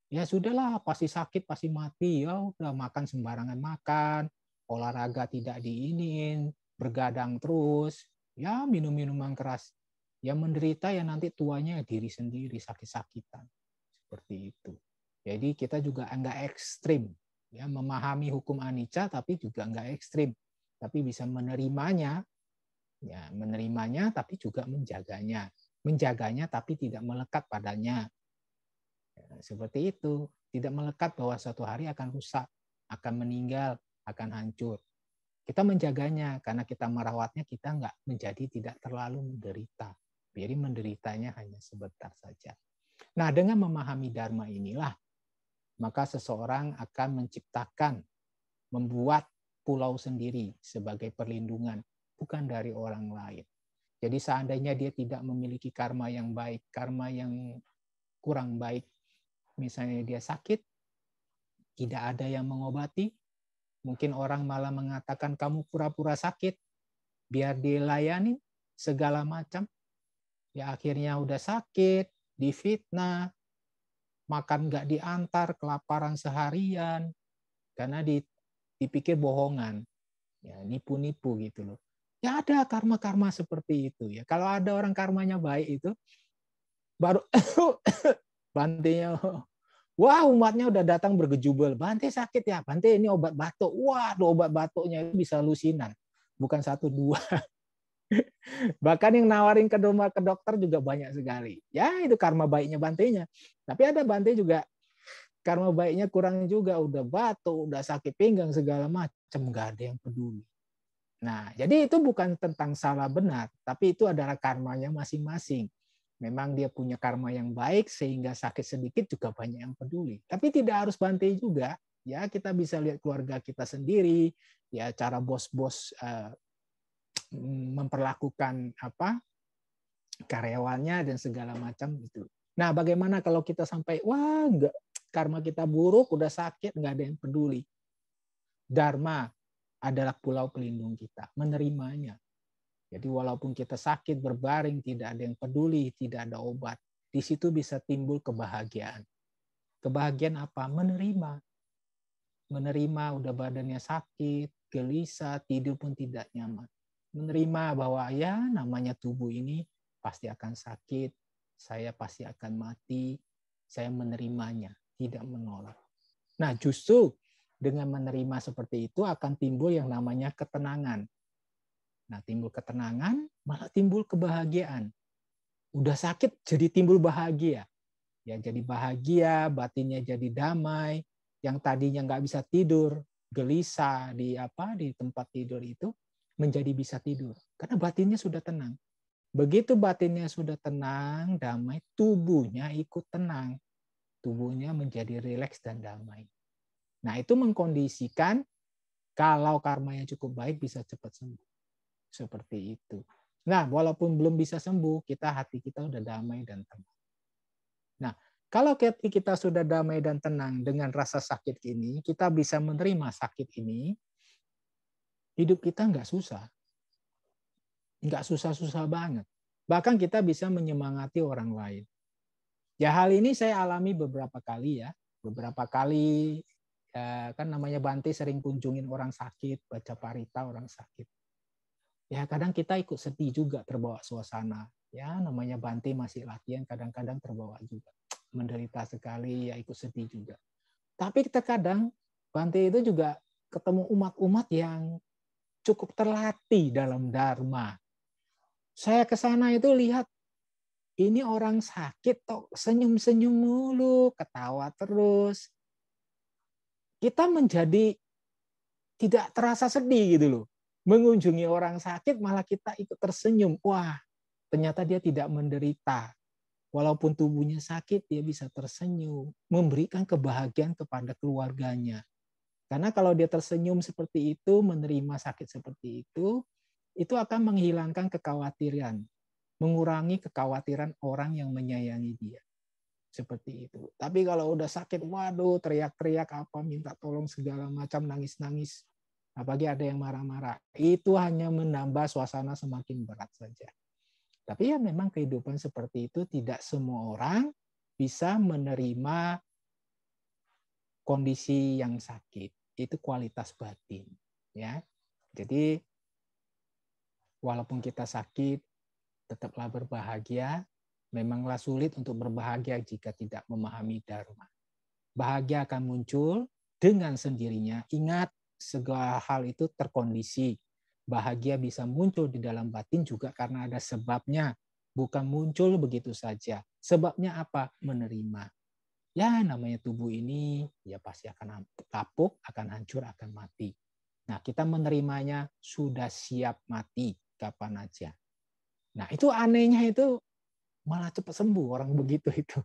Ya sudahlah, pasti sakit, pasti mati, ya udah makan sembarangan makan, olahraga tidak diinin, bergadang terus, ya minum minuman keras. Yang menderita ya nanti tuanya diri sendiri, sakit-sakitan. Seperti itu. Jadi kita juga enggak ekstrim, ya memahami hukum anicca tapi juga enggak ekstrim, tapi bisa menerimanya, ya menerimanya tapi juga menjaganya tapi tidak melekat padanya. Ya, seperti itu, tidak melekat bahwa suatu hari akan rusak, akan meninggal, akan hancur. Kita menjaganya karena kita merawatnya, kita enggak menjadi tidak terlalu menderita. Biar menderitanya hanya sebentar saja. Nah, dengan memahami Dharma inilah, maka seseorang akan menciptakan, membuat pulau sendiri sebagai perlindungan, bukan dari orang lain. Jadi seandainya dia tidak memiliki karma yang baik, karma yang kurang baik, misalnya dia sakit, tidak ada yang mengobati, mungkin orang malah mengatakan kamu pura-pura sakit, biar dilayani segala macam. Ya akhirnya udah sakit, difitnah, makan nggak diantar, kelaparan seharian, karena dipikir bohongan, ya nipu-nipu gitu loh. Ya ada karma-karma seperti itu ya. Kalau ada orang karmanya baik itu, baru Bantenya, wah umatnya udah datang bergejubel, Bante sakit ya, Bante ini obat batuk, wah obat batuknya itu bisa lusinan, bukan 1, 2. Bahkan yang nawarin ke dokter juga banyak sekali. Ya itu karma baiknya Bantenya. Tapi ada Bante juga karma baiknya kurang juga, udah batuk, udah sakit pinggang segala macam, nggak ada yang peduli. Nah, jadi itu bukan tentang salah benar, tapi itu adalah karmanya masing-masing. Memang dia punya karma yang baik sehingga sakit sedikit juga banyak yang peduli. Tapi tidak harus Bante juga. Ya kita bisa lihat keluarga kita sendiri, ya cara bos-bos memperlakukan karyawannya dan segala macam itu. Nah, bagaimana kalau kita sampai wah enggak, karma kita buruk, udah sakit, nggak ada yang peduli. Dharma adalah pulau pelindung kita, menerimanya. Jadi walaupun kita sakit berbaring, tidak ada yang peduli, tidak ada obat, Di situ bisa timbul kebahagiaan. Kebahagiaan apa? Menerima. Menerima udah badannya sakit, gelisah, tidur pun tidak nyaman. Menerima bahwa ya namanya tubuh ini pasti akan sakit, saya pasti akan mati, saya menerimanya, tidak menolak. Nah, justru dengan menerima seperti itu akan timbul yang namanya ketenangan. Nah, timbul ketenangan, malah timbul kebahagiaan. Udah sakit jadi timbul bahagia. Ya, jadi bahagia, batinnya jadi damai. Yang tadinya nggak bisa tidur, gelisah di tempat tidur itu menjadi bisa tidur karena batinnya sudah tenang. Begitu batinnya sudah tenang, damai, tubuhnya ikut tenang. Tubuhnya menjadi rileks dan damai. Nah, itu mengkondisikan kalau karmanya cukup baik bisa cepat sembuh. Seperti itu. Nah, walaupun belum bisa sembuh, hati kita udah damai dan tenang. Nah, kalau kita sudah damai dan tenang dengan rasa sakit ini, kita bisa menerima sakit ini, hidup kita nggak susah. Nggak susah-susah banget. Bahkan kita bisa menyemangati orang lain. Ya, hal ini saya alami beberapa kali ya. Beberapa kali, ya, kan namanya Bante sering kunjungin orang sakit, baca parita orang sakit. Ya, kadang kita ikut sedih juga, terbawa suasana. Ya, namanya Bante masih latihan, kadang-kadang terbawa juga. Menderita sekali, ya ikut sedih juga. Tapi terkadang Bante itu juga ketemu umat-umat yang cukup terlatih dalam Dharma. Saya ke sana itu lihat, ini orang sakit kok senyum-senyum mulu, ketawa terus. Kita menjadi tidak terasa sedih gitu loh. Mengunjungi orang sakit malah kita ikut tersenyum. Wah, ternyata dia tidak menderita. Walaupun tubuhnya sakit, dia bisa tersenyum. Memberikan kebahagiaan kepada keluarganya. Karena kalau dia tersenyum seperti itu, menerima sakit seperti itu akan menghilangkan kekhawatiran. Mengurangi kekhawatiran orang yang menyayangi dia. Seperti itu. Tapi kalau udah sakit, waduh, teriak-teriak apa, minta tolong segala macam, nangis-nangis. Apalagi ada yang marah-marah. Itu hanya menambah suasana semakin berat saja. Tapi ya memang kehidupan seperti itu tidak semua orang bisa menerima kondisi yang sakit. Itu kualitas batin. Ya. Jadi walaupun kita sakit, tetaplah berbahagia. Memanglah sulit untuk berbahagia jika tidak memahami Dharma. Bahagia akan muncul dengan sendirinya. Ingat, segala hal itu terkondisi. Bahagia bisa muncul di dalam batin juga karena ada sebabnya. Bukan muncul begitu saja. Sebabnya apa? Menerima. Ya, namanya tubuh ini ya pasti akan kapuk, akan hancur, akan mati. Nah, kita menerimanya sudah siap mati kapan aja. Nah, itu anehnya itu malah cepat sembuh orang begitu itu.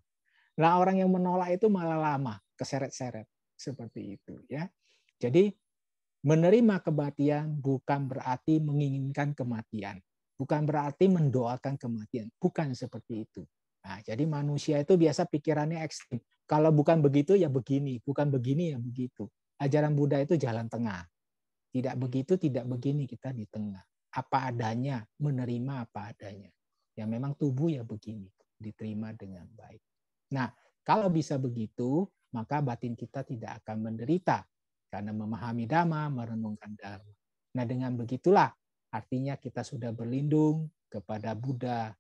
Nah, orang yang menolak itu malah lama, keseret-seret seperti itu ya. Jadi menerima kematian bukan berarti menginginkan kematian, bukan berarti mendoakan kematian, bukan seperti itu. Nah, jadi manusia itu biasa pikirannya ekstrim. Kalau bukan begitu ya begini, bukan begini ya begitu. Ajaran Buddha itu jalan tengah. Tidak begitu, tidak begini, kita di tengah. Apa adanya, menerima apa adanya. Ya memang tubuh ya begini, diterima dengan baik. Nah, kalau bisa begitu, maka batin kita tidak akan menderita karena memahami Dhamma, merenungkan Dharma. Nah, dengan begitulah artinya kita sudah berlindung kepada Buddha,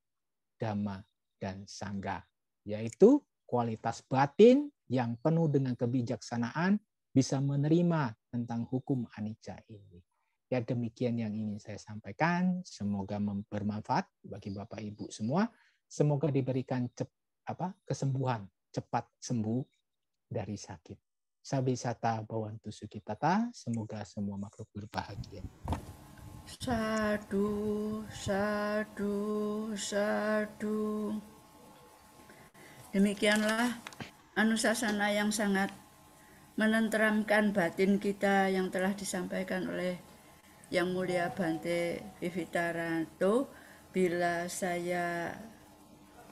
Dhamma, dan Sangha, yaitu kualitas batin yang penuh dengan kebijaksanaan bisa menerima tentang hukum anicca ini. Ya, demikian yang ingin saya sampaikan. Semoga bermanfaat bagi Bapak Ibu semua. Semoga diberikan kesembuhan, cepat sembuh dari sakit. Sabisata Bhavantu Sukhitata. Semoga semua makhluk berbahagia. Sadu, sadu, sadu. Demikianlah anusasana yang sangat menenteramkan batin kita yang telah disampaikan oleh Yang Mulia Bante Vivitarto. Bila saya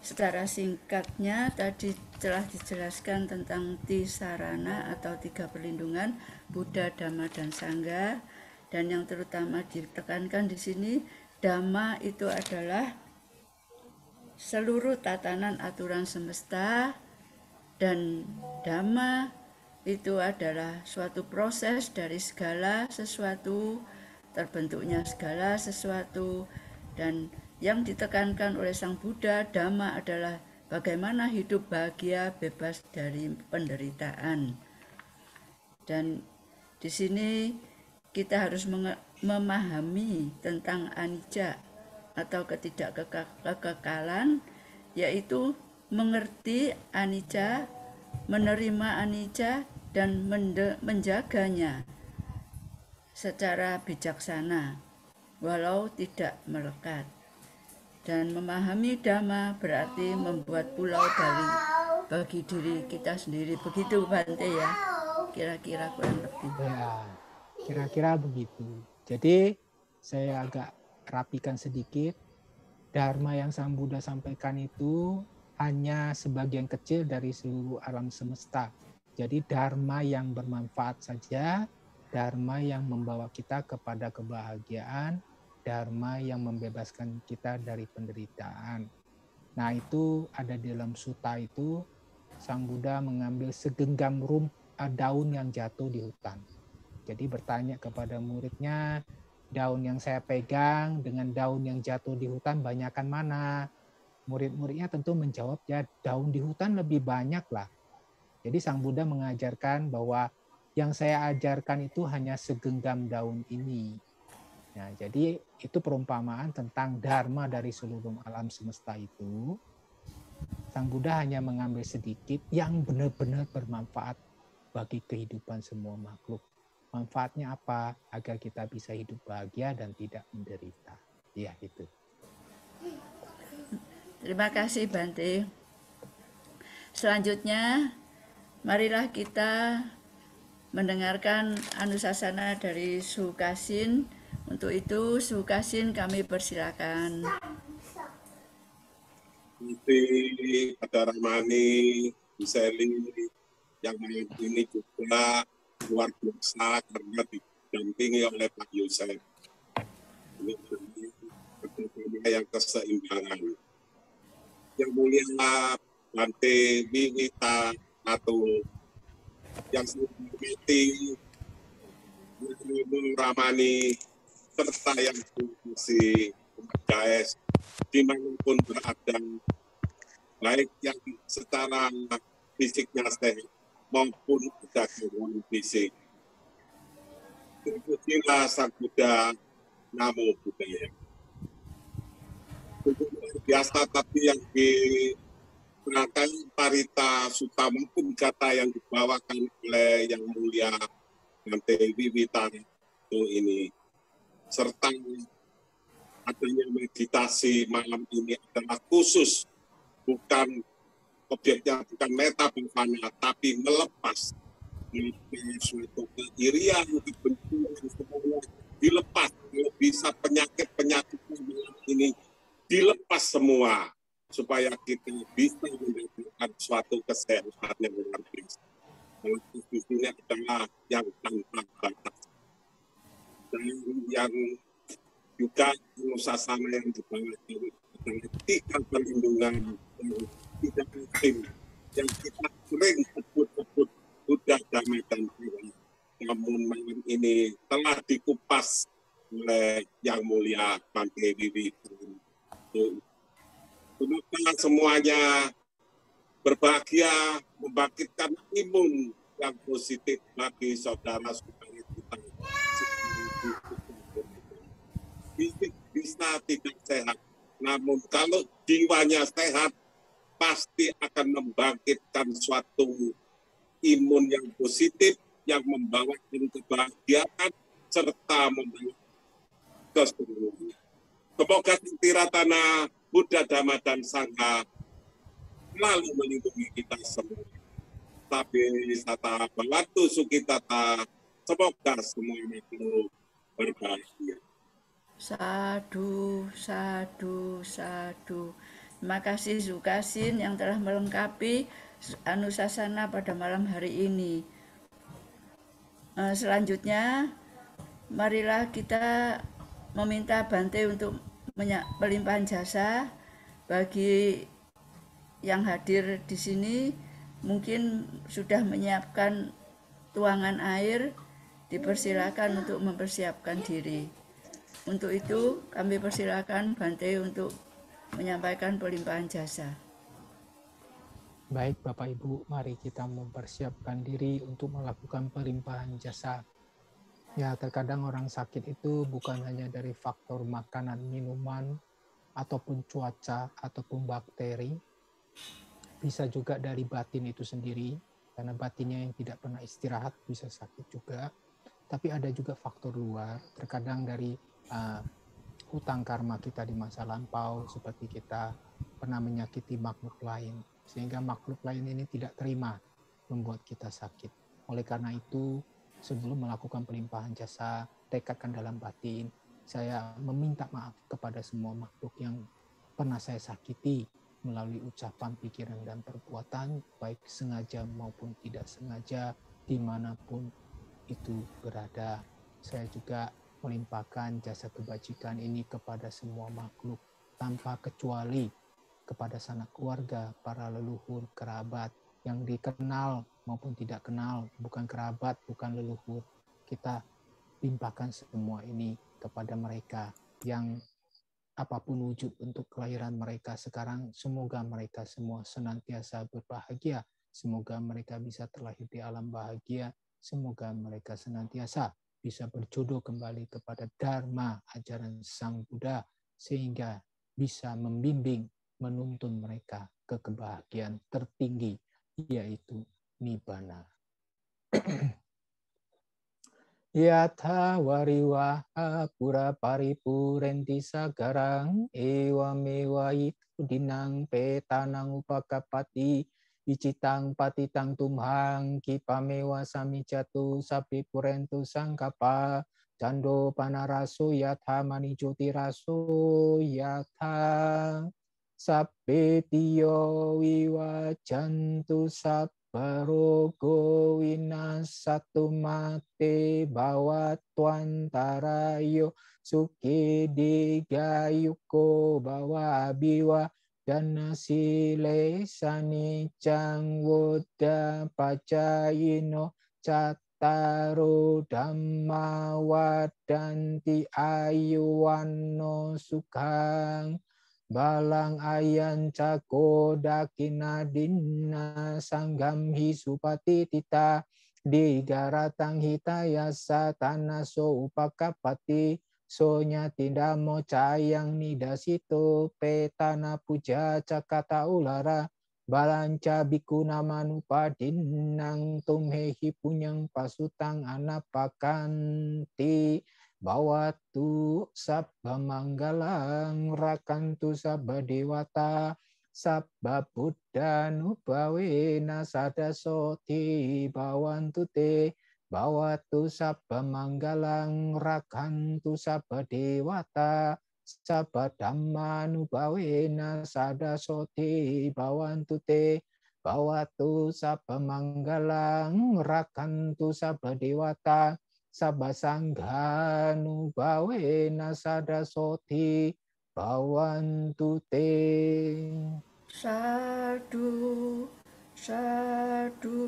secara singkatnya tadi telah dijelaskan tentang Tisarana atau 3 perlindungan Buddha, Dhamma, dan Sangha, dan yang terutama ditekankan di sini Dhamma itu adalah seluruh tatanan aturan semesta dan Dhamma itu adalah suatu proses dari segala sesuatu, terbentuknya segala sesuatu, dan yang ditekankan oleh Sang Buddha, Dhamma adalah bagaimana hidup bahagia bebas dari penderitaan. Dan di sini kita harus memahami tentang anicca atau ketidakkekalan, yaitu mengerti anicca, menerima anicca, dan menjaganya secara bijaksana walau tidak melekat. Dan memahami Dhamma berarti membuat pulau bagi diri kita sendiri. Begitu Bante ya, kira-kira kurang lebih. Ya, kira-kira begitu. Jadi saya agak rapikan sedikit. Dharma yang Sang Buddha sampaikan itu hanya sebagian kecil dari seluruh alam semesta. Jadi dharma yang bermanfaat saja, dharma yang membawa kita kepada kebahagiaan, dharma yang membebaskan kita dari penderitaan. Nah, itu ada di dalam sutta itu. Sang Buddha mengambil segenggam daun yang jatuh di hutan. Jadi bertanya kepada muridnya, daun yang saya pegang dengan daun yang jatuh di hutan banyakan mana? Murid-muridnya tentu menjawab, ya daun di hutan lebih banyak lah. Jadi Sang Buddha mengajarkan bahwa yang saya ajarkan itu hanya segenggam daun ini. Nah, jadi itu perumpamaan tentang dharma dari seluruh alam semesta itu. Sang Buddha hanya mengambil sedikit yang benar-benar bermanfaat bagi kehidupan semua makhluk. Manfaatnya apa? Agar kita bisa hidup bahagia dan tidak menderita. Ya, itu. Terima kasih Bante. Selanjutnya, marilah kita mendengarkan Anusasana dari Sukasin. Untuk itu, Sukasin kami persilakan. Nanti Pada Rahmani, Bu Seli, yang malam ini juga luar biasa karena didampingi oleh Pak Yosef. Ini berbeda yang keseimbangan. Yang mulia Bante Wiwita atau yang saya hormati Ibu Ramani serta yang berfungsi guys dimanapun berada, baik yang secara fisiknya sehat maupun tidak gangguan fisik. Terpujilah Sang Buddha, Namo Buddhaya. Luar biasa tadi yang diterangkan Parita Sutta maupun kata yang dibawakan oleh yang mulia Bante Wiwita ini, serta adanya meditasi malam ini adalah khusus, bukan objeknya, bukan meta bhavana, tapi melepas suatu keirian, kebencian, semuanya dilepas. Kalau bisa penyakit-penyakit ini dilepas semua, supaya kita bisa mendapatkan suatu kesehatan yang luar biasa. Kalau ini adalah yang tanpa batas. Dan yang juga Anusasana yang dibawakan adalah 3 perlindungan yang tidak penting, yang kita sering sebut-sebut Buddha, Dhamma, dan Sangha. Namun malam ini telah dikupas oleh Yang Mulia Bante Wiwita. Semoga semuanya berbahagia, membangkitkan imun yang positif bagi saudara-saudara kita. Fisik bisa tidak sehat, namun kalau jiwanya sehat, pasti akan membangkitkan suatu imun yang positif, yang membawa kebahagiaan, serta membawa kesembuhan. Semoga Tiratana Buddha, Dhamma, dan Sangha selalu melindungi kita semua. Tapi sata bawatu sukitata, semoga semua makhluk berbahagia. Sadu, sadu, sadu. Terima kasih Sukasin yang telah melengkapi Anusasana pada malam hari ini. Selanjutnya, marilah kita meminta Bante untuk melimpahkan jasa bagi yang hadir di sini mungkin sudah menyiapkan tuangan air, dipersilakan untuk mempersiapkan diri. Untuk itu kami persilakan Bante untuk menyampaikan pelimpahan jasa. Baik Bapak Ibu, mari kita mempersiapkan diri untuk melakukan pelimpahan jasa. Ya, terkadang orang sakit itu bukan hanya dari faktor makanan, minuman, ataupun cuaca, ataupun bakteri. Bisa juga dari batin itu sendiri, karena batinnya yang tidak pernah istirahat bisa sakit juga. Tapi ada juga faktor luar, terkadang dari hutang karma kita di masa lampau, seperti kita pernah menyakiti makhluk lain, sehingga makhluk lain ini tidak terima membuat kita sakit. Oleh karena itu, sebelum melakukan pelimpahan jasa, tekadkan dalam batin, saya meminta maaf kepada semua makhluk yang pernah saya sakiti melalui ucapan, pikiran, dan perbuatan, baik sengaja maupun tidak sengaja, dimanapun itu berada. Saya juga melimpahkan jasa kebajikan ini kepada semua makhluk tanpa kecuali, kepada sanak keluarga, para leluhur, kerabat yang dikenal maupun tidak kenal, bukan kerabat, bukan leluhur. Kita limpahkan semua ini kepada mereka yang apapun wujud untuk kelahiran mereka sekarang, semoga mereka semua senantiasa berbahagia, semoga mereka bisa terlahir di alam bahagia, semoga mereka senantiasa bisa berjodoh kembali kepada Dharma, ajaran Sang Buddha, sehingga bisa membimbing, menuntun mereka ke kebahagiaan tertinggi, yaitu Nibbana. Yatha wariwaha pura paripurenti sagarang ewa mewa itu dinang petanang upakapati Icitang patitang tumhang kipamewa samijatu sapi purentu sangkapa cando panaraso yatha manijoti raso yatha sape tiyo wiwajantu sabbarogo winasatu mate bawatwantarayo suke digayuko bawa abiwa Dana sile sanicang woda pacayino cattaro dhamma wadanti ayuwanno sukhang balang ayan cako dakinadinna sanggam hi supati tita digaratang hitayasa tanaso upakapati sonya tidak mau cayang nidasito petana puja cakata ulara balanca bikuna manupadinang tumhehi punyang pasutang anapakanti bawatu sabba manggalang rakantu sabba dewata sabba buddha nubawena sadasoti bawantu te Bawatu sabba manggalang rakantu sabba dewata sabba dhammanubawena sadasoti bawantu te bawatu sabba manggalang rakantu sabba dewata sabba sanghanubawena sadasoti bawantu te. Sadhu, sadhu,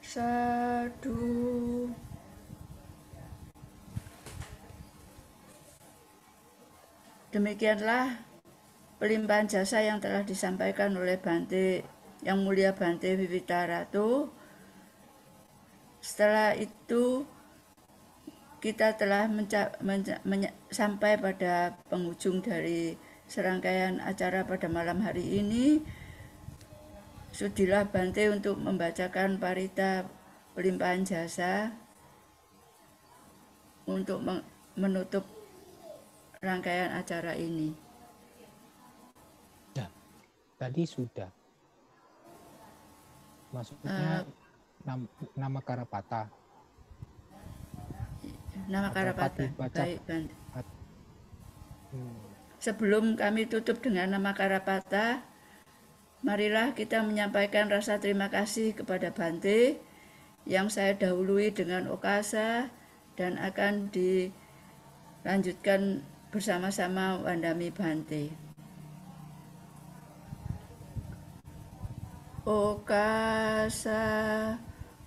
sadhu. Demikianlah pelimpahan jasa yang telah disampaikan oleh Bante Yang Mulia Bante Vivita Ratu. Setelah itu kita telah sampai pada penghujung dari serangkaian acara pada malam hari ini. Sudilah Bante untuk membacakan parita pelimpahan jasa untuk menutup rangkaian acara ini. Ya, tadi sudah. Maksudnya nama Karapata. Nama Karapata. Baik, Bante. Sebelum kami tutup dengan nama Karapata, marilah kita menyampaikan rasa terima kasih kepada Bante yang saya dahului dengan okasa dan akan dilanjutkan bersama-sama Wandami Bante. Okasa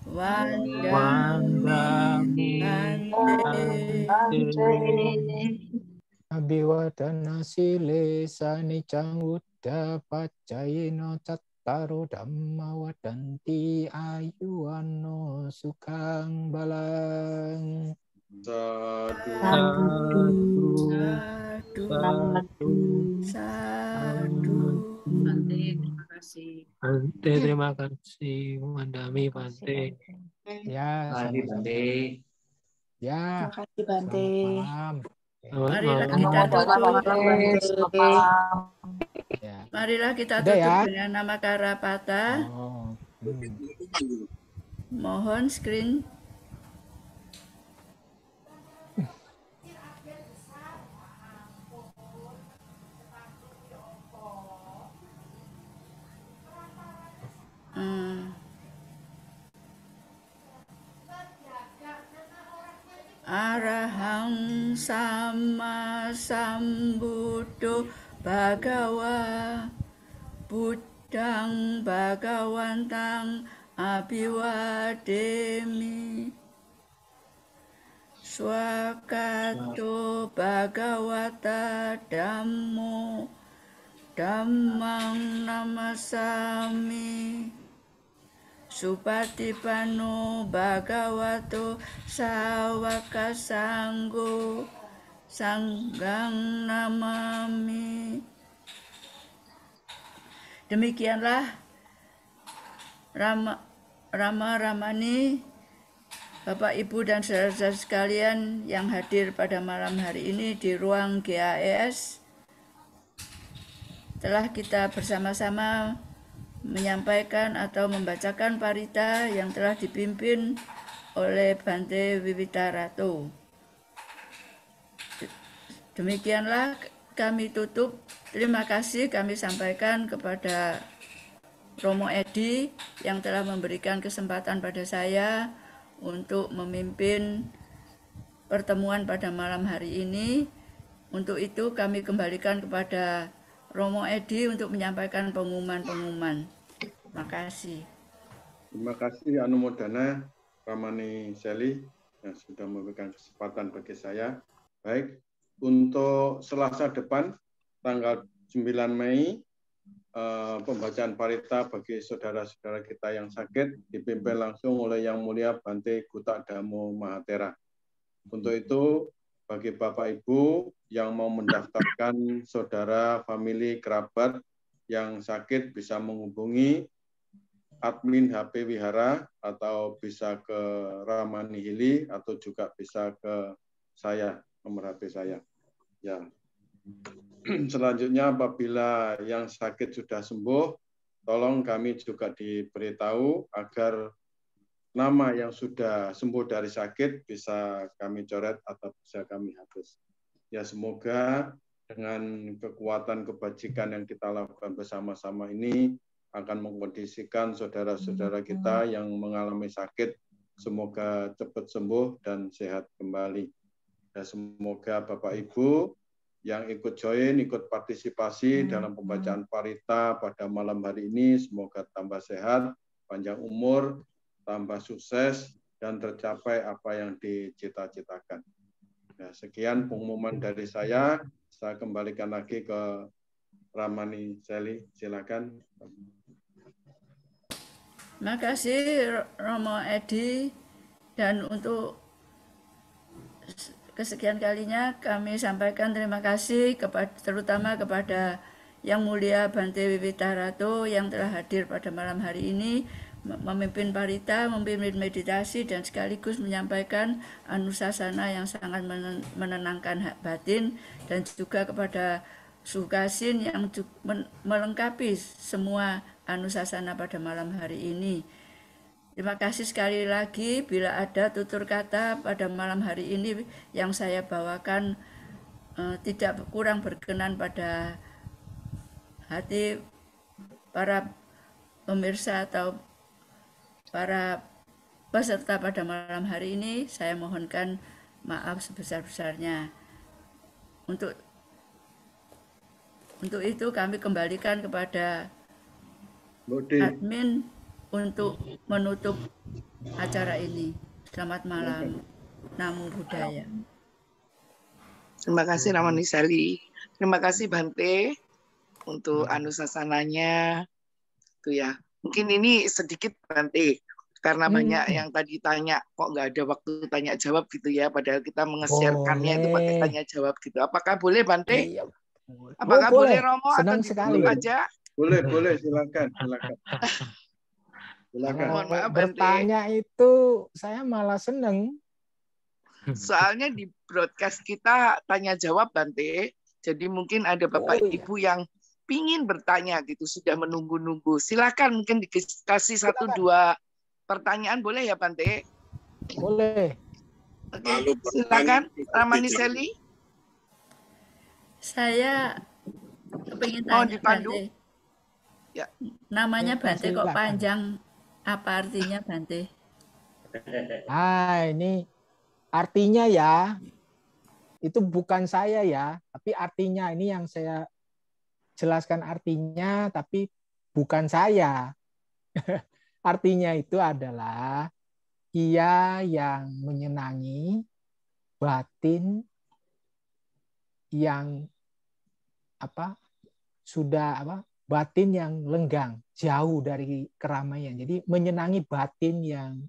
Wanda Wandamu Bante Abiwadana sile sanicang Buddha pacayino cattaro dhamma wadanti ayuwano sukang balang. Sadu. Sadu Sadu. Terima kasih. Bante, terima kasih. Mandami Bante. Ya, sama-sama. Ya, Terima kasih Bante. selamat malam. Marilah Selamat kita tutup. Ya. Marilah kita Udah tutup ya? dengan nama Karapata. Oh. Mohon screen. Arahang sama sambuddho bhagawa buddhang bhagawantang abhiwademi swakato bhagawata dhammo dhammang namasami Supatipano bhagavato sawaka sanggo sanggang namami. Demikianlah Ramani, Bapak Ibu dan saudara-saudara sekalian yang hadir pada malam hari ini di ruang GAES. Telah kita bersama-sama menyampaikan atau membacakan parita yang telah dipimpin oleh Bante Wiwitarato. Demikianlah kami tutup. Terima kasih kami sampaikan kepada Romo Edi yang telah memberikan kesempatan pada saya untuk memimpin pertemuan pada malam hari ini. Untuk itu kami kembalikan kepada Romo Edi untuk menyampaikan pengumuman-pengumuman. Terima kasih. Terima kasih Anumodana Ramani Seli yang sudah memberikan kesempatan bagi saya. Baik, untuk Selasa depan tanggal 9 Mei pembacaan parita bagi saudara-saudara kita yang sakit dipimpin langsung oleh Yang Mulia Bante Gutak Dhammo Mahatera. Untuk itu bagi Bapak Ibu yang mau mendaftarkan saudara, famili, kerabat yang sakit bisa menghubungi admin HP Wihara atau bisa ke Ramani Hili atau juga bisa ke saya, nomor HP saya. Ya. Selanjutnya apabila yang sakit sudah sembuh, tolong kami juga diberitahu agar nama yang sudah sembuh dari sakit bisa kami coret atau bisa kami hapus. Ya, semoga dengan kekuatan kebajikan yang kita lakukan bersama-sama ini akan mengkondisikan saudara-saudara kita yang mengalami sakit semoga cepat sembuh dan sehat kembali. Dan semoga Bapak Ibu yang ikut join, ikut partisipasi dalam pembacaan parita pada malam hari ini semoga tambah sehat, panjang umur, tambah sukses dan tercapai apa yang dicita-citakan. Nah, sekian pengumuman dari saya kembalikan lagi ke Ramani Seli, silakan. Terima kasih Romo Edi, dan untuk kesekian kalinya kami sampaikan terima kasih terutama kepada Yang Mulia Bante Wiwitarato yang telah hadir pada malam hari ini memimpin parita, memimpin meditasi dan sekaligus menyampaikan anusasana yang sangat menenangkan batin, dan juga kepada Sukasin yang melengkapi semua anusasana pada malam hari ini. Terima kasih sekali lagi. Bila ada tutur kata pada malam hari ini yang saya bawakan tidak kurang berkenan pada hati para pemirsa atau para peserta pada malam hari ini, saya mohonkan maaf sebesar-besarnya. Untuk itu kami kembalikan kepada admin untuk menutup acara ini. Selamat malam. Namo Buddhaya. Terima kasih Ramani Sali. Terima kasih Bante untuk anusasananya. Tuh ya. Mungkin ini sedikit Bante karena banyak yang tadi tanya kok nggak ada waktu tanya jawab gitu ya, padahal kita menge-share-kannya itu pakai tanya jawab gitu. Apakah boleh Bante? Iya. Apakah boleh Romo Senang atau sekali. ditutup aja? Boleh, silakan. Mohon maaf bertanya Bante. itu saya malah seneng. Soalnya di broadcast kita tanya jawab Bante. Jadi mungkin ada Bapak Ibu yang pingin bertanya gitu, sudah menunggu-nunggu. Silakan mungkin dikasih 1-2 pertanyaan boleh ya Bante? Boleh. Oke, silakan Ramani Seli. Saya kepingin tanya Bante. Ya. Namanya Bante kok panjang? Apa artinya Bante? Ini artinya ya, itu bukan saya ya, tapi artinya ini yang saya jelaskan artinya, tapi bukan saya. Artinya itu adalah ia yang menyenangi batin yang batin yang lenggang, jauh dari keramaian. Jadi menyenangi batin yang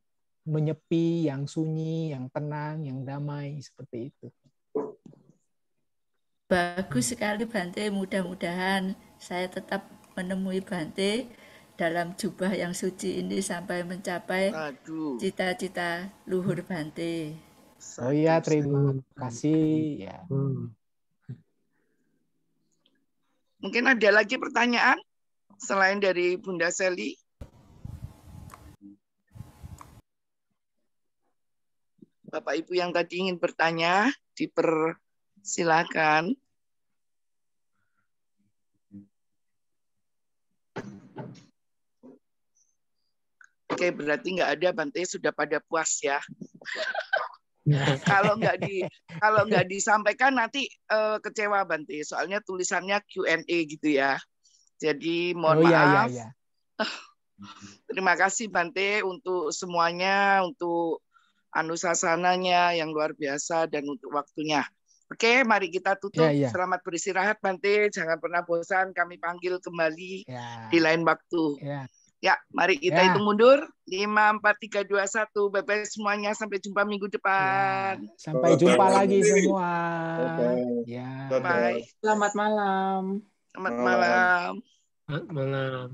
menyepi, yang sunyi, yang tenang, yang damai, seperti itu. Bagus sekali Bante, mudah-mudahan saya tetap menemui Bante dalam jubah yang suci ini sampai mencapai cita-cita luhur Bante. Oh iya, terima kasih ya. Mungkin ada lagi pertanyaan selain dari Bunda Seli? Bapak Ibu yang tadi ingin bertanya, dipersilakan. Oke, berarti nggak ada Bante, sudah pada puas ya. Kalau nggak disampaikan nanti kecewa Bante, soalnya tulisannya Q&A gitu ya. Jadi mohon maaf. Iya. Terima kasih Bante untuk semuanya, untuk anusasananya yang luar biasa dan untuk waktunya. Oke, mari kita tutup. Ya. Selamat beristirahat Bante, jangan pernah bosan, kami panggil kembali di lain waktu. Ya, mari kita hitung mundur. 5, 4, 3, 2, 1. Bye-bye semuanya, sampai jumpa minggu depan. Sampai jumpa lagi semua. Bye. Selamat malam. Selamat malam. Selamat malam.